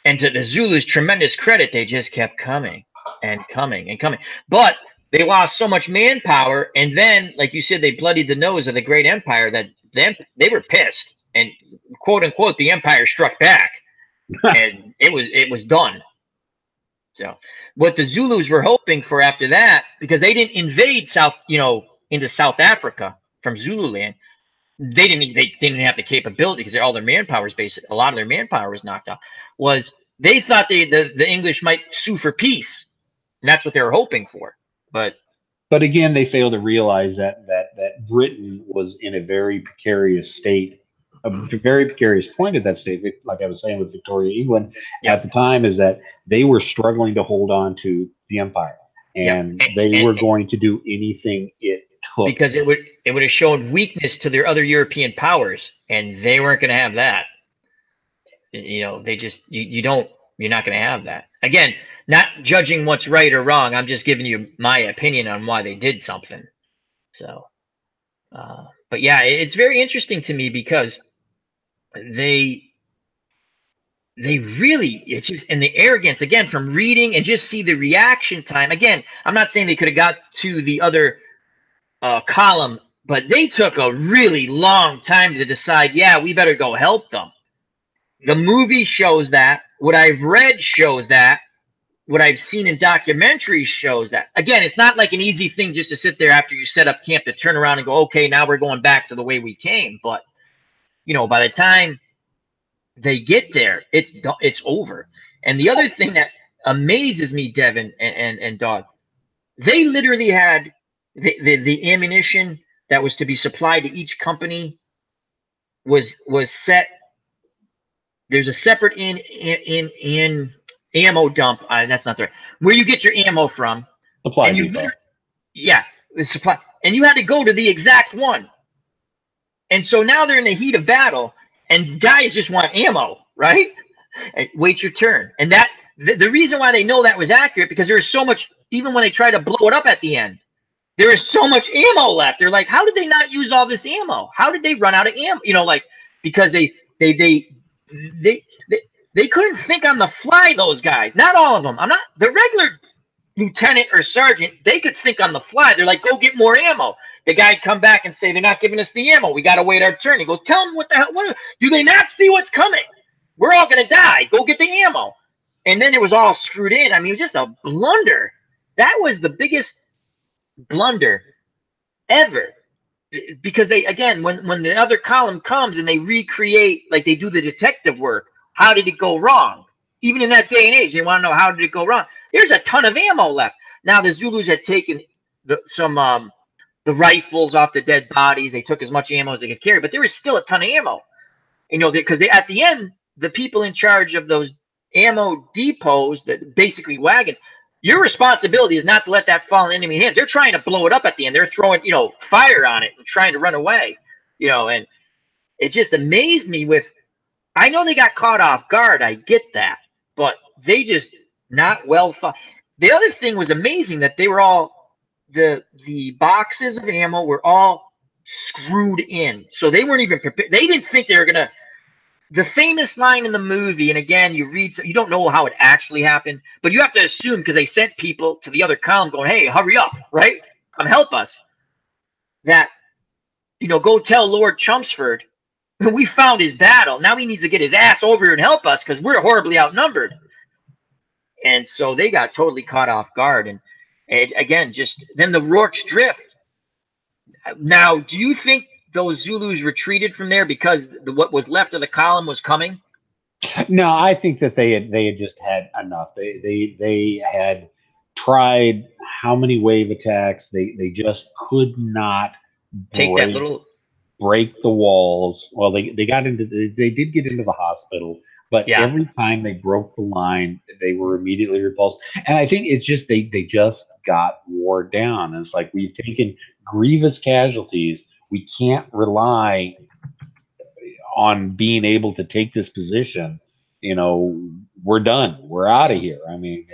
And to the Zulus' tremendous credit, they just kept coming and coming and coming. But they lost so much manpower, and then, like you said, they bloodied the nose of the great empire that they were pissed. And quote unquote, the empire struck back. And it was done. So what the Zulus were hoping for after that, because they didn't invade into South Africa from Zululand, they didn't have the capability because all their manpower is basic. A lot of their manpower was knocked out. Was they thought the English might sue for peace, and that's what they were hoping for. But again, they failed to realize that Britain was in a very precarious state. A very precarious point at that state, like I was saying with Victoria, England at the time, is that they were struggling to hold on to the empire, and they were going to do anything it took, because it would have shown weakness to their other European powers, and they weren't going to have that. They just you're not going to have that. Again, not judging what's right or wrong. I'm just giving you my opinion on why they did something. So, but yeah, it's very interesting to me because they really, it's just, and the arrogance, again, from reading and just see the reaction time. Again, I'm not saying they could have got to the other column, but they took a really long time to decide, yeah, we better go help them. The movie shows that. What I've read shows that. What I've seen in documentaries shows that. Again, it's not like an easy thing just to sit there after you set up camp to turn around and go, okay, now we're going back to the way we came. But, by the time they get there, it's over. And the other thing that amazes me, Devin and Dog, they literally had the ammunition that was to be supplied to each company was set. There's a separate in ammo dump. That's not the right where you get your ammo from. Supply depot. Yeah, the supply, and you had to go to the exact one. And so now they're in the heat of battle, and guys just want ammo, right? Wait your turn. And that the reason why they know that was accurate, because there was so much. Even when they try to blow it up at the end, there is so much ammo left. They're like, how did they not use all this ammo? How did they run out of ammo? Because they couldn't think on the fly, those guys. Not all of them. I'm not the regular lieutenant or sergeant. They could think on the fly. They're like, go get more ammo. The guy'd come back and say, they're not giving us the ammo. We got to wait our turn. He goes, tell them what the hell. Do they not see what's coming? We're all going to die. Go get the ammo. And then it was all screwed in. I mean, it was just a blunder. That was the biggest blunder ever. Because they, again, when the other column comes and they recreate, like they do the detective work, how did it go wrong? Even in that day and age, they want to know, how did it go wrong? There's a ton of ammo left. Now the Zulus had taken the rifles off the dead bodies. They took as much ammo as they could carry, but there was still a ton of ammo. Because at the end, the people in charge of those ammo depots, that basically wagons, your responsibility is not to let that fall in enemy hands. They're trying to blow it up at the end. They're throwing, fire on it and trying to run away, and it just amazed me I know they got caught off guard. I get that, but they just not well fought. The other thing was amazing that they were all, the boxes of ammo were all screwed in. So they weren't even prepared. They didn't think they were going to, the famous line in the movie, and again, you don't know how it actually happened, but you have to assume, because they sent people to the other column going, hey, hurry up, right? Come help us. That, go tell Lord Chelmsford, we found his battle. Now he needs to get his ass over here and help us because we're horribly outnumbered. And so they got totally caught off guard. And again, then the Rorke's Drift. Now, do you think those Zulus retreated from there because what was left of the column was coming? No, I think that they had just had enough. They had tried how many wave attacks? They just could not take that little. break the walls. Well, they did get into the hospital, but Yeah. every time they broke the line, they were immediately repulsed. And I think it's just they just got wore down. And it's like, we've taken grievous casualties. We can't rely on being able to take this position. We're done. We're out of here. I mean,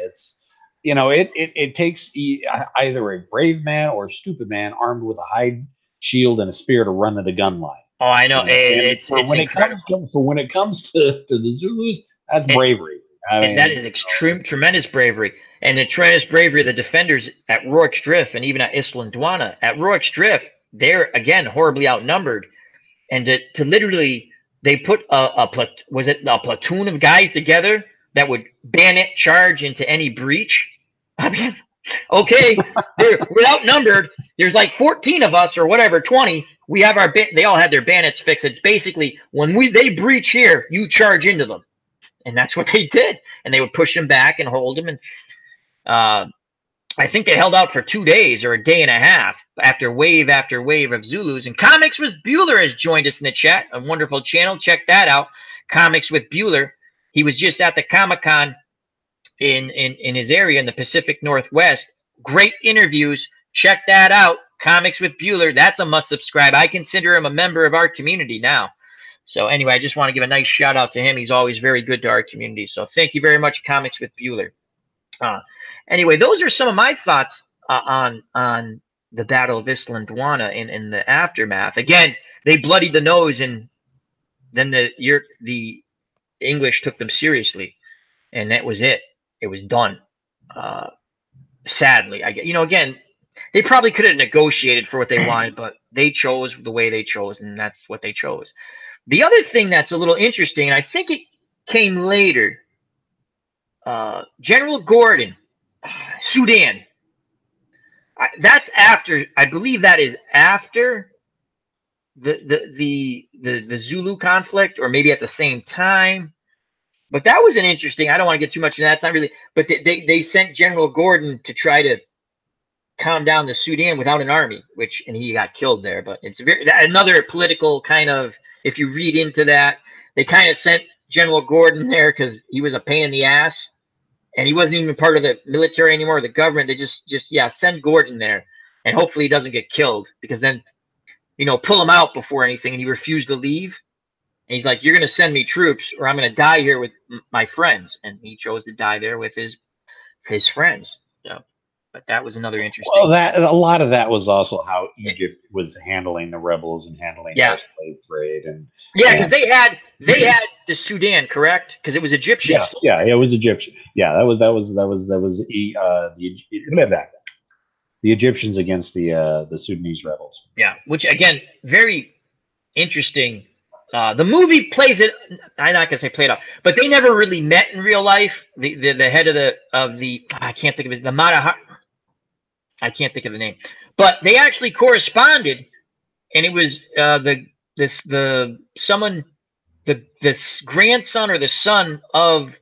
it takes either a brave man or a stupid man armed with a hide shield and a spear to run at a gun line. Oh, I know. It's incredible. When it comes to the Zulus, that's bravery. That is tremendous bravery. And the tremendous bravery of the defenders at Rorke's Drift and even at Isla Duana. At Rorke's Drift, they're, again, horribly outnumbered. And to literally, they put a platoon of guys together that would bayonet charge into any breach. I mean, okay, we're outnumbered. There's like 14 of us or whatever, 20. We have they all had their bayonets fixed. It's basically when they breach here, you charge into them. And that's what they did. And they would push them back and hold them. And I think they held out for 2 days or a day and a half after wave of Zulus. And Comics with Bueller has joined us in the chat. A wonderful channel. Check that out. Comics with Bueller. He was just at the Comic-Con in his area in the Pacific Northwest. Great interviews. Check that out. Comics with Bueller. That's a must subscribe. I consider him a member of our community now. So anyway, I just want to give a nice shout out to him. He's always very good to our community. So thank you very much, Comics with Bueller. Anyway, those are some of my thoughts on the Battle of Isla Duana in the aftermath. Again, they bloodied the nose, and then the English took them seriously, and that was it. It was done. Sadly, again, they probably could have negotiated for what they wanted, but they chose the way they chose, and that's what they chose. The other thing that's a little interesting, and I think it came later, General Gordon, Sudan. That's after. I believe that is after the Zulu conflict, or maybe at the same time. But that was an interesting. I don't want to get too much into that. It's not really. But they sent General Gordon to try to calm down the Sudan without an army, and he got killed there. But it's another political kind of. If you read into that, they kind of sent General Gordon there because he was a pain in the ass. And he wasn't even part of the military anymore, the government. They just send Gordon there, and hopefully he doesn't get killed, because then, pull him out before anything. And he refused to leave. And he's like, "You're going to send me troops, or I'm going to die here with my friends." And he chose to die there with his friends. So, but that was another interesting. Well, a lot of that was also how Egypt was handling the rebels and handling their slave trade, and because they had the Sudan, correct? Because it was Egyptian. Yeah, it was Egyptian. Yeah, that was the Egyptians against the Sudanese rebels. Yeah, which again, very interesting. The movie plays it. I'm not gonna say played out, but they never really met in real life. The head of the I can't think of his I can't think of the name, but they actually corresponded, and it was the grandson or the son of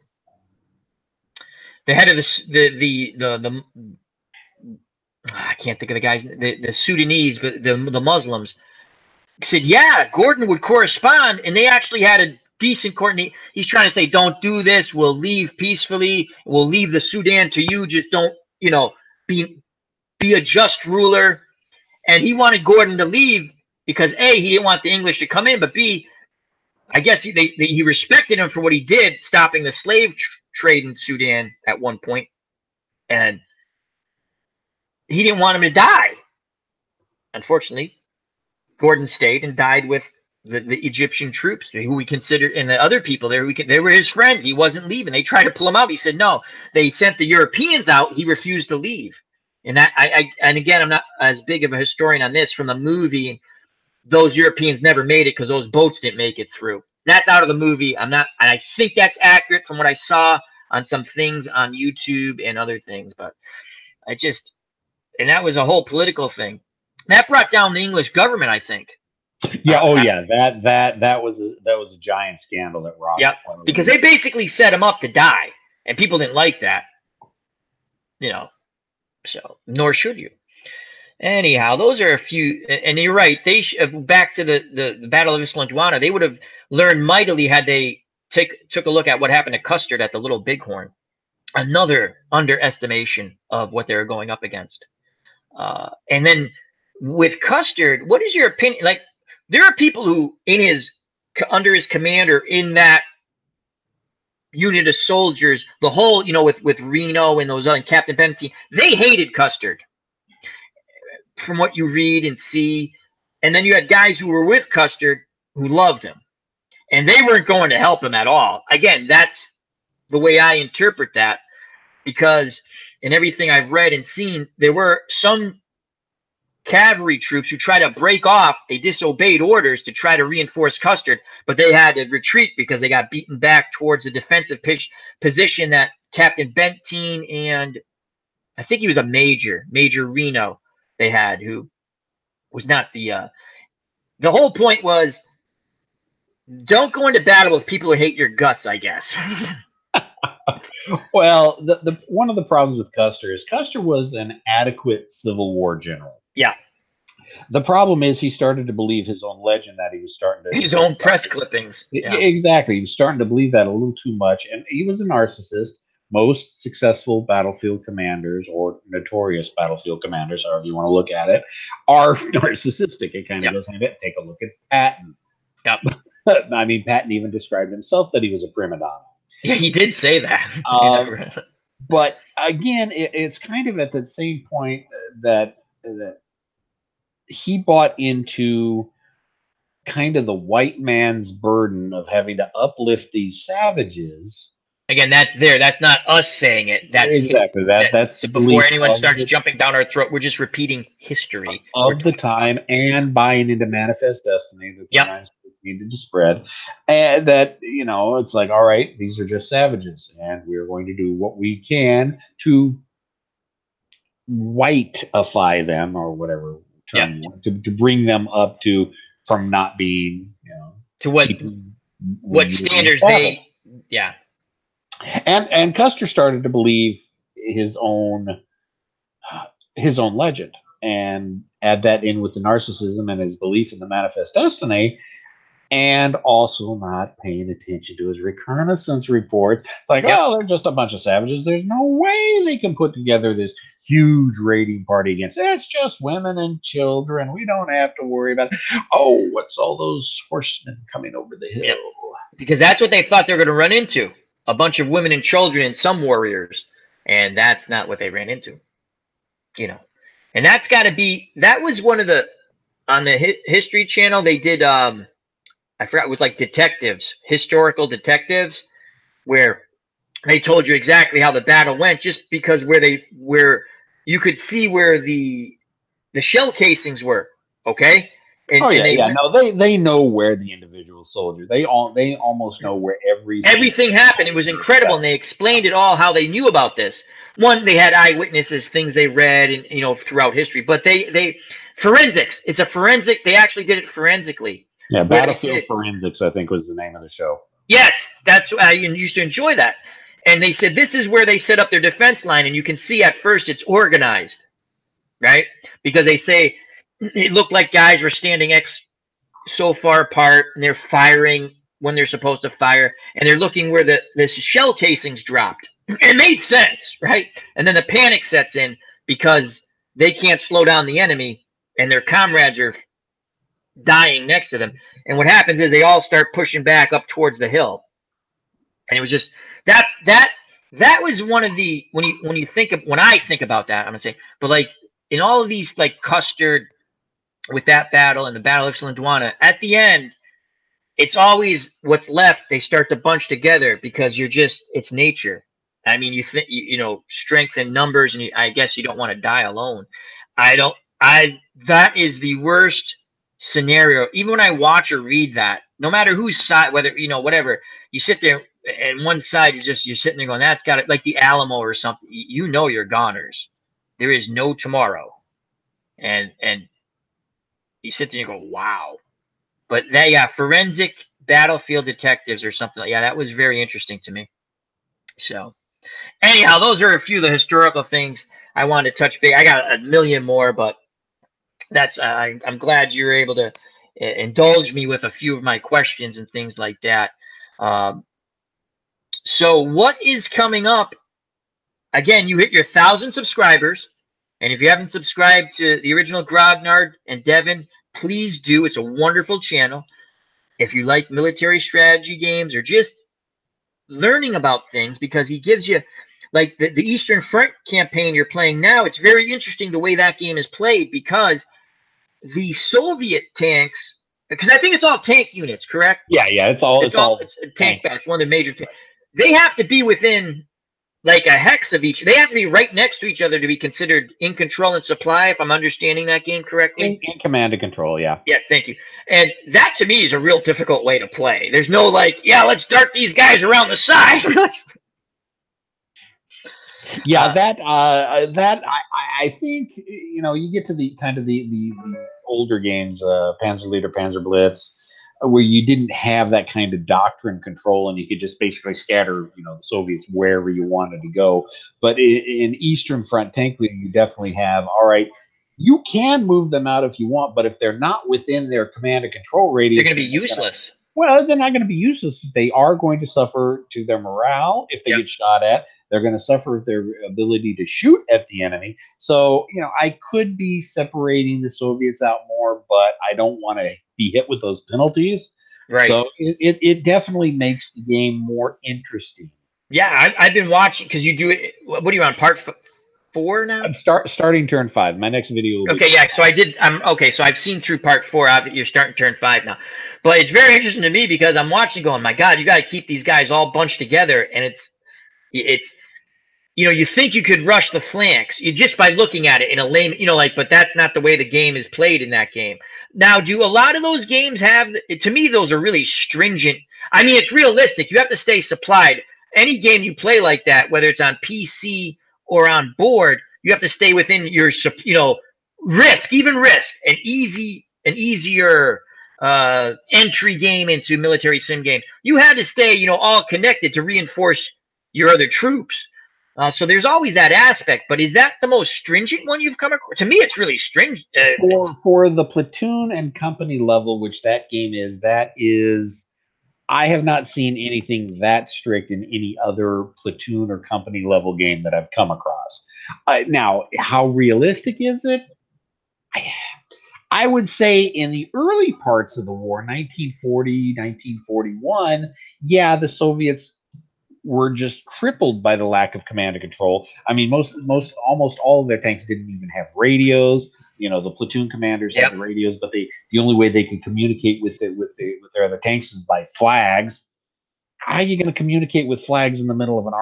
the head of the I can't think of the guys, the Sudanese, but the Muslims said, yeah, Gordon would correspond, and they actually had a decent court. He's trying to say, don't do this. We'll leave peacefully. We'll leave the Sudan to you. Just don't, be a just ruler. And he wanted Gordon to leave because A, he didn't want the English to come in, but B, I guess he respected him for what he did, stopping the slave trade in Sudan at one point, and he didn't want him to die. Unfortunately, Gordon stayed and died with the Egyptian troops, who we considered, and the other people there. They were his friends. He wasn't leaving. They tried to pull him out. He said no. They sent the Europeans out. He refused to leave. And and again, I'm not as big of a historian on this from the movie. Those Europeans never made it because those boats didn't make it through. That's out of the movie. And I think that's accurate from what I saw on some things on YouTube and other things. But and that was a whole political thing that brought down the English government, I think. Yeah. That was a giant scandal that rocked. Yeah, because they basically set him up to die, and people didn't like that. So nor should you. Anyhow, those are a few, and you're right. They back to the Battle of Islandwana. They would have learned mightily had they took a look at what happened to Custard at the Little Bighorn. Another underestimation of what they were going up against. And then with Custard, what is your opinion? Like, there are people who under his command or in that unit of soldiers, the whole, with Reno and those other Captain Benty, they hated Custard. From what you read and see, and then you had guys who were with Custard who loved him, and they weren't going to help him at all. Again, that's the way I interpret that, because in everything I've read and seen, there were some cavalry troops who tried to break off. They disobeyed orders to try to reinforce Custard, but they had to retreat because they got beaten back towards the defensive position that Captain Benteen and I think he was a Major Reno they had, who was not the whole point was don't go into battle with people who hate your guts, I guess. Well, the one of the problems with Custer is Custer was an adequate Civil War general. Yeah. The problem is he started to believe his own legend that he was starting to... His own press clippings. Yeah. Exactly. He was starting to believe that a little too much, and he was a narcissist. Most successful battlefield commanders, or notorious battlefield commanders, however you want to look at it, are narcissistic. It kind of goes hand in hand. Take a look at Patton. Yep. I mean, Patton even described himself that he was a prima donna. Yeah, he did say that. But again, it's kind of at the same point that he bought into kind of the white man's burden of having to uplift these savages. Again, that's not us saying it. That's exactly that's so before anyone starts jumping down our throat. We're just repeating history of the time and buying into manifest destiny that the United States needed to spread, and that it's like, all right, these are just savages, and we're going to do what we can to whiteify them, or whatever term, to bring them up to from not being to what standards they And Custer started to believe his own legend, and add that in with the narcissism and his belief in the manifest destiny, and also not paying attention to his reconnaissance report. Like, oh, they're just a bunch of savages. There's no way they can put together this huge raiding party against it. It's just women and children. We don't have to worry about it. Oh, what's all those horsemen coming over the hill? Because that's what they thought they were going to run into. A bunch of women and children and some warriors. And that's not what they ran into. And that's got to be, that was one of the, on the History Channel, they did, I forgot, it was like detectives, historical detectives, where they told you exactly how the battle went, just because where you could see where the shell casings were, okay? And they know where the individual soldier. They almost know where everything happened. It was incredible, and they explained it all how they knew about this. One, they had eyewitnesses, things they read, and throughout history. But they forensics. It's a forensic. They actually did it forensically. Yeah, Battlefield Forensics, I think, was the name of the show. Yes, that's I used to enjoy that. And they said this is where they set up their defense line, and you can see at first it's organized, right? Because they say it looked like guys were standing so far apart, and they're firing when they're supposed to fire, and they're looking where the shell casings dropped. It made sense, right? And then the panic sets in because they can't slow down the enemy, and their comrades are dying next to them. And what happens is they all start pushing back up towards the hill. And it was just that was one of the when I think about that, I'm gonna say, but like in all of these, like Custard with that battle and the Battle of Islandwana, at the end, it's always what's left. They start to bunch together because it's nature. I mean, strength in numbers, and I guess you don't want to die alone. That is the worst scenario. Even when I watch or read that, no matter whose side, whether, whatever, you sit there and one side is just, you're sitting there going, that's got it, like the Alamo or something. You're goners. There is no tomorrow. And you sit there and you go, wow. But forensic battlefield detectives or something. Yeah, that was very interesting to me. So anyhow, those are a few of the historical things I wanted to touch base. I got a million more, but That's I'm glad you were able to indulge me with a few of my questions and things like that. Um, so what is coming up? Again, you hit your 1,000 subscribers, and if you haven't subscribed to the original Grognard and Devin, please do. It's a wonderful channel. If you like military strategy games or just learning about things, because he gives you, like the Eastern Front campaign you're playing now, it's very interesting the way that game is played, because the Soviet tanks, because I think it's all tank units, correct? Yeah, yeah, it's all It's a tank batch, one of the major they have to be within like a hex of each. They have to be right next to each other to be considered in control and supply, if I'm understanding that game correctly. in command and control, yeah. Yeah, thank you. And that to me is a real difficult way to play. There's no like, yeah, let's dart these guys around the side. Yeah, that I think, you know, you get to the kind of the older games, Panzer Leader, Panzer Blitz, where you didn't have that kind of doctrine control, and you could just basically scatter, you know, the Soviets wherever you wanted to go. But in Eastern Front tank league, you definitely have, all right, you can move them out if you want, but if they're not within their command and control radius, they're going to be useless. Well, they're not going to be useless. They are going to suffer to their morale if they get shot at. They're going to suffer their ability to shoot at the enemy. So, you know, I could be separating the Soviets out more, but I don't want to be hit with those penalties. Right. So it definitely makes the game more interesting. Yeah, I've been watching, because you do it. What are you on, part 4 now? I'm starting turn 5. My next video will okay, yeah. So so I've seen through part 4. You're starting turn 5 now, but it's very interesting to me because I'm watching, going, my God, you got to keep these guys all bunched together, and it's you know, you think you could rush the flanks, you just by looking at it in a lame, you know, like, but that's not the way the game is played in that game. Now, do a lot of those games have? To me, those are really stringent. I mean, it's realistic. You have to stay supplied. Any game you play like that, whether it's on PC or on board, you have to stay within your, you know, risk an easier entry game into military sim games. You had to stay, you know, all connected to reinforce your other troops. So there's always that aspect, but is that the most stringent one you've come across? To me, it's really stringent. For the platoon and company level, which that game is, I have not seen anything that strict in any other platoon or company level game that I've come across. Now, how realistic is it? I would say in the early parts of the war, 1940, 1941, yeah, the Soviets were just crippled by the lack of command and control. I mean, almost all of their tanks didn't even have radios. You know, the platoon commanders had the radios, but the only way they could communicate with their other tanks is by flags. How are you going to communicate with flags in the middle of an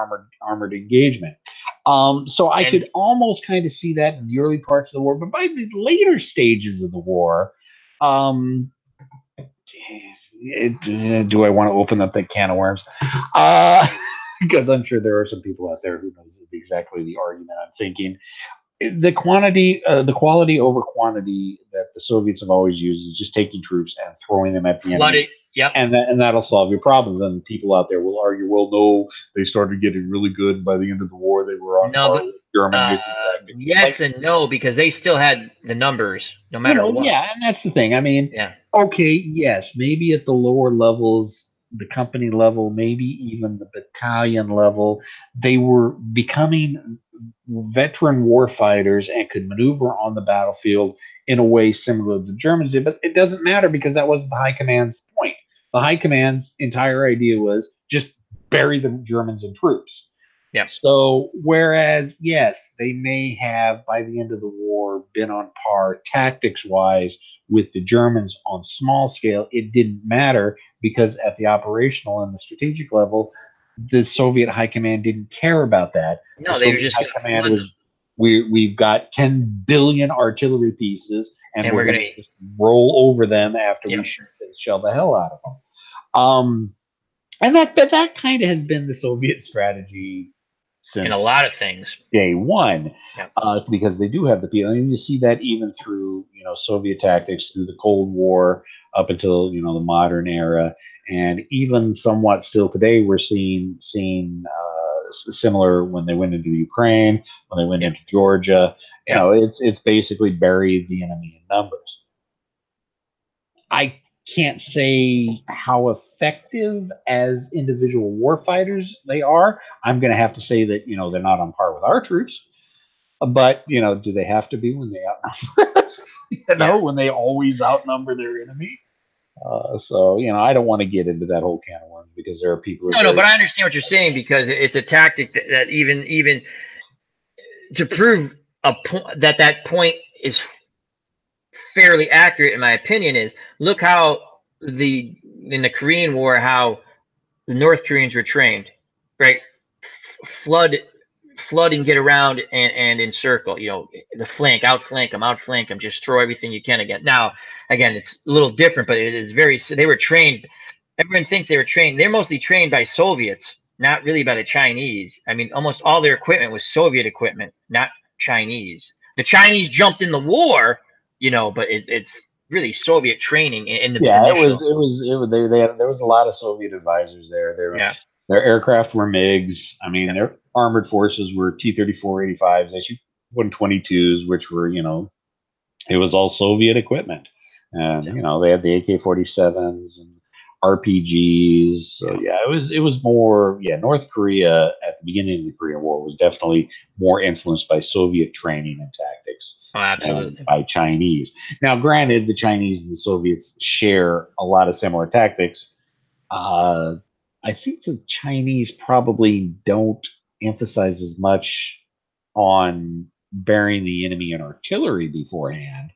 armored engagement? So I could almost kind of see that in the early parts of the war, but by the later stages of the war, do I want to open up that can of worms? Because I'm sure there are some people out there who knows exactly the argument I'm thinking. The quality over quantity that the Soviets have always used is just taking troops and throwing them at the enemy. And that'll solve your problems. And people out there will argue, well, no, they started getting really good by the end of the war. They were on par with German. Yes and no, because they still had the numbers, no matter what. Yeah, and that's the thing. I mean, okay, yes, maybe at the lower levels, the company level, maybe even the battalion level, they were becoming veteran war fighters and could maneuver on the battlefield in a way similar to the Germans did. But it doesn't matter, because that wasn't the high command's point. The high command's entire idea was just bury the Germans in troops. Yeah. So whereas, yes, they may have by the end of the war been on par tactics-wise with the Germans on small scale, it didn't matter, because at the operational and the strategic level, the Soviet high command didn't care about that. No, they were just high command was, we've got 10 billion artillery pieces, and we're going to just roll over them after we shell the hell out of them. And that kind of has been the Soviet strategy since in a lot of things day one, because they do have the people. And you see that even through, you know, Soviet tactics through the Cold War up until, you know, the modern era, and even somewhat still today, we're seeing similar when they went into Ukraine, when they went into Georgia. You know, it's basically bury the enemy in numbers. I can't say how effective as individual warfighters they are. I'm going to have to say that, you know, they're not on par with our troops. But, you know, do they have to be when they outnumber us? You know, when they always outnumber their enemy? So, you know, I don't want to get into that whole can of worms because there are people. No, but I understand what you're saying, because it's a tactic that even to prove a point that point is fairly accurate, in my opinion, is look how in the Korean War, how the North Koreans were trained, right? Flood and get around and encircle, you know, the flank, outflank them, destroy everything you can again. Now, again, it's a little different, but it is they were trained. Everyone thinks they were trained. They're mostly trained by Soviets, not really by the Chinese. I mean, almost all their equipment was Soviet equipment, not Chinese. The Chinese jumped in the war, you know, but it's really Soviet training in the initial. There was a lot of Soviet advisors there. Their aircraft were MiGs. I mean, their armored forces were T-34-85s, Su-122s, which were, you know, it was all Soviet equipment. And, you know, they had the AK-47s and RPGs. So, it was more, North Korea at the beginning of the Korean War was definitely more influenced by Soviet training and tactics. Oh, absolutely. Than by Chinese. Now, granted, the Chinese and the Soviets share a lot of similar tactics. I think the Chinese probably don't emphasize as much on burying the enemy in artillery beforehand,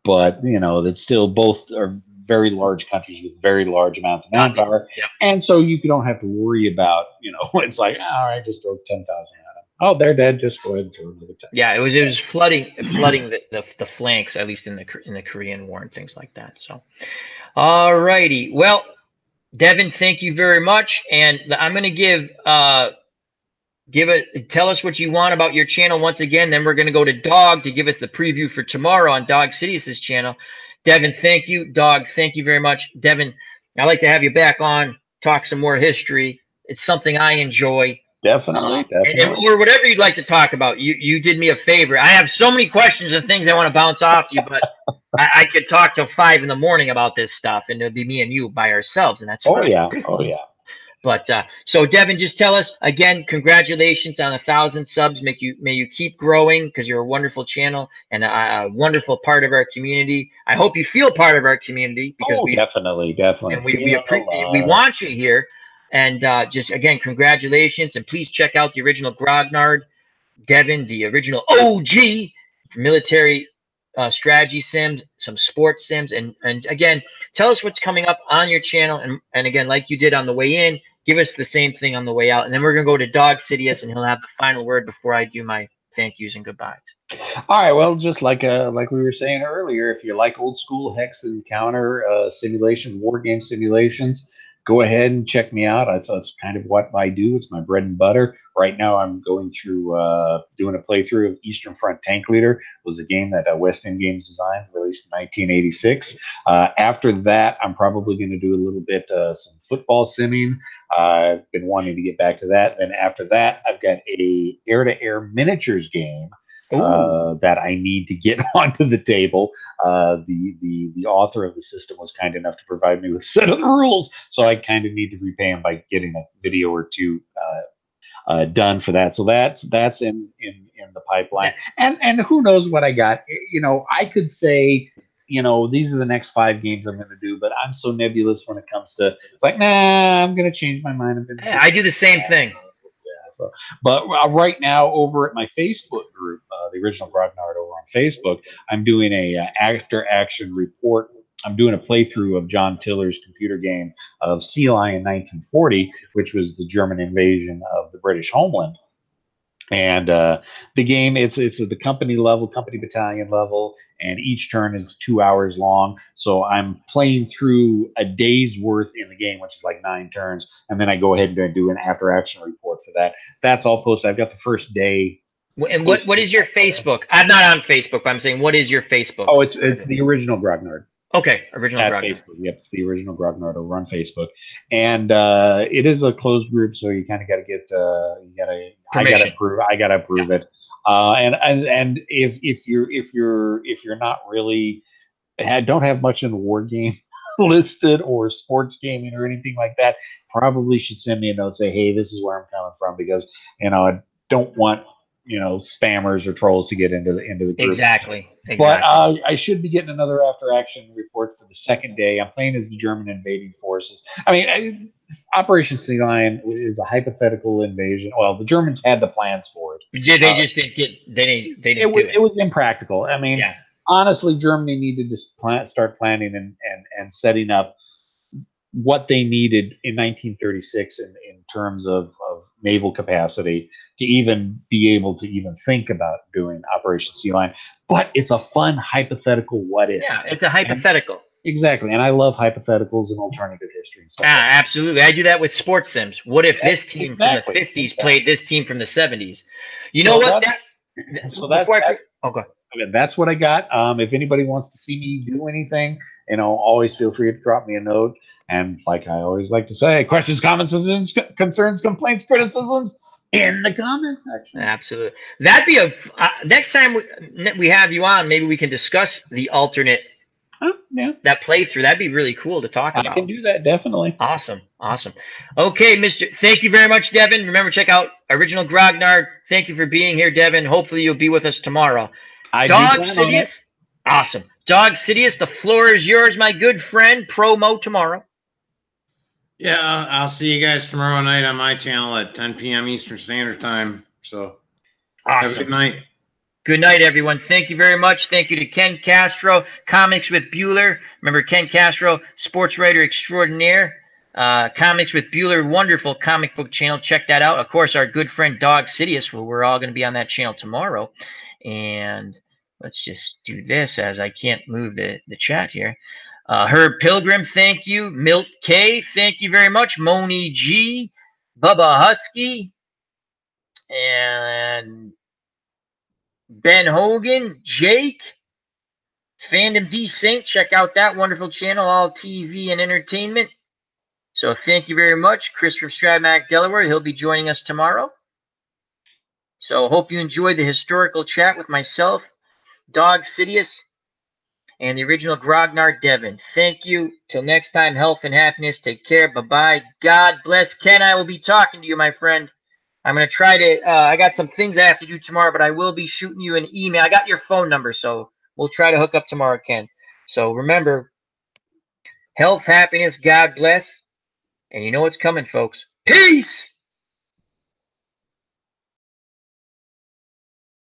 but you know that still both are very large countries with very large amounts of manpower, and so you don't have to worry about, you know, it's like, all right, just throw 10,000 at them. Oh, they're dead. Just go ahead and throw another 10. Yeah, it was flooding the flanks, at least in the Korean War and things like that. So, all righty, well, Devin, thank you very much, and I'm going to tell us what you want about your channel once again. Then we're going to go to Dog to give us the preview for tomorrow on Dog Sidious's channel. Devin, thank you. Dog, thank you very much. Devin, I'd like to have you back on, talk some more history. It's something I enjoy. Definitely. Or whatever you'd like to talk about. You did me a favor. I have so many questions and things I want to bounce off you, but I could talk till 5 in the morning about this stuff, and it'll be me and you by ourselves, and that's fine. Oh yeah. But so Devin, just tell us again, congratulations on 1,000 subs. May you keep growing, because you're a wonderful channel and a wonderful part of our community. I hope you feel part of our community, because we definitely, and we want you here. And just again, congratulations, and please check out the original Grognard, Devin, the original OG for military strategy sims, some sports sims, and again, tell us what's coming up on your channel, and again, like you did on the way in, give us the same thing on the way out, and then we're gonna go to Dog Sidious, and he'll have the final word before I do my thank yous and goodbyes. All right, well, just like we were saying earlier, if you like old school hex and counter simulation, war game simulations, go ahead and check me out. That's kind of what I do. It's my bread and butter. Right now, I'm going through doing a playthrough of Eastern Front Tank Leader. It was a game that West End Games designed, released in 1986. After that, I'm probably going to do a little bit some football simming. I've been wanting to get back to that. Then after that, I've got a air-to-air miniatures game that I need to get onto the table. The author of the system was kind enough to provide me with a set of the rules, so I kind of need to repay him by getting a video or two done for that. So that's in the pipeline, and who knows what I got. You know, I could say, you know, these are the next 5 games I'm going to do, but I'm so nebulous when it comes to, it's like, nah, I'm going to change my mind. I do the same thing. So, but right now, over at my Facebook group, the original Grognard over on Facebook, I'm doing a after-action report. I'm doing a playthrough of John Tiller's computer game of Sea Lion 1940, which was the German invasion of the British homeland. And the game, it's at the company level, company battalion level, and each turn is 2 hours long. So I'm playing through a day's worth in the game, which is like 9 turns, and then I go ahead and do an after-action report for that. That's all posted. I've got the first day. And what is your Facebook? I'm not on Facebook, but I'm saying, what is your Facebook? Oh, it's the original Grognard. Okay, original At Grognard. Facebook. Yep, it's the original Grognard over on Facebook, and it is a closed group, so you kind of got to get Permission. I gotta approve it, and if you're not really don't have much in the war game listed or sports gaming or anything like that, probably should send me a note, say, hey, this is where I'm coming from, because I don't want spammers or trolls to get into the group. Exactly. But I should be getting another after action report for the second day. I'm playing as the German invading forces. I mean, Operation Sea Lion is a hypothetical invasion. Well, the Germans had the plans for it. They just didn't get. They didn't do it. It was impractical. I mean, Yeah. honestly, Germany needed to start planning and setting up what they needed in 1936 in terms of naval capacity to even be able to even think about doing Operation Sea Lion. But it's a fun hypothetical what if. Yeah, it's a hypothetical. Exactly. And I love hypotheticals and alternative history and stuff. Absolutely. I do that with sports sims. What if this team from the 50s played this team from the 70s? You know what? That's what I got. If anybody wants to see me do anything, always feel free to drop me a note. And like I always like to say, questions, comments, concerns, complaints, criticisms in the comments section. Absolutely. That'd be next time we have you on, maybe we can discuss the alternate that playthrough. That'd be really cool to talk about. I can do that, definitely. Awesome. Okay, thank you very much, Devin. Remember, check out Original Grognard. Thank you for being here, Devin. Hopefully you'll be with us tomorrow. Dog Sidious. Awesome. Dog Sidious, the floor is yours, my good friend. Promo tomorrow. Yeah, I'll see you guys tomorrow night on my channel at 10 p.m. Eastern Standard Time. So, awesome. Have a good night. Good night, everyone. Thank you very much. Thank you to Ken Castro, Comics with Bueller. Remember, Ken Castro, sports writer extraordinaire. Comics with Bueller, wonderful comic book channel. Check that out. Of course, our good friend Dog Sidious, we're all going to be on that channel tomorrow. And let's just do this as I can't move the chat here. Herb Pilgrim, thank you. Milt K, thank you very much. Moni G, Bubba Husky, and Ben Hogan, Jake, Fandom D Saint. Check out that wonderful channel, all TV and entertainment. So thank you very much. Chris from Stradmac, Delaware. He'll be joining us tomorrow. So hope you enjoyed the historical chat with myself, Dog Sidious, and the original Grognard Devin. Thank you. Till next time, health and happiness. Take care. Bye-bye. God bless. Ken, I will be talking to you, my friend. I'm going to try to, I got some things I have to do tomorrow, but I will be shooting you an email. I got your phone number, so we'll try to hook up tomorrow, Ken. So remember, health, happiness, God bless. And you know what's coming, folks. Peace!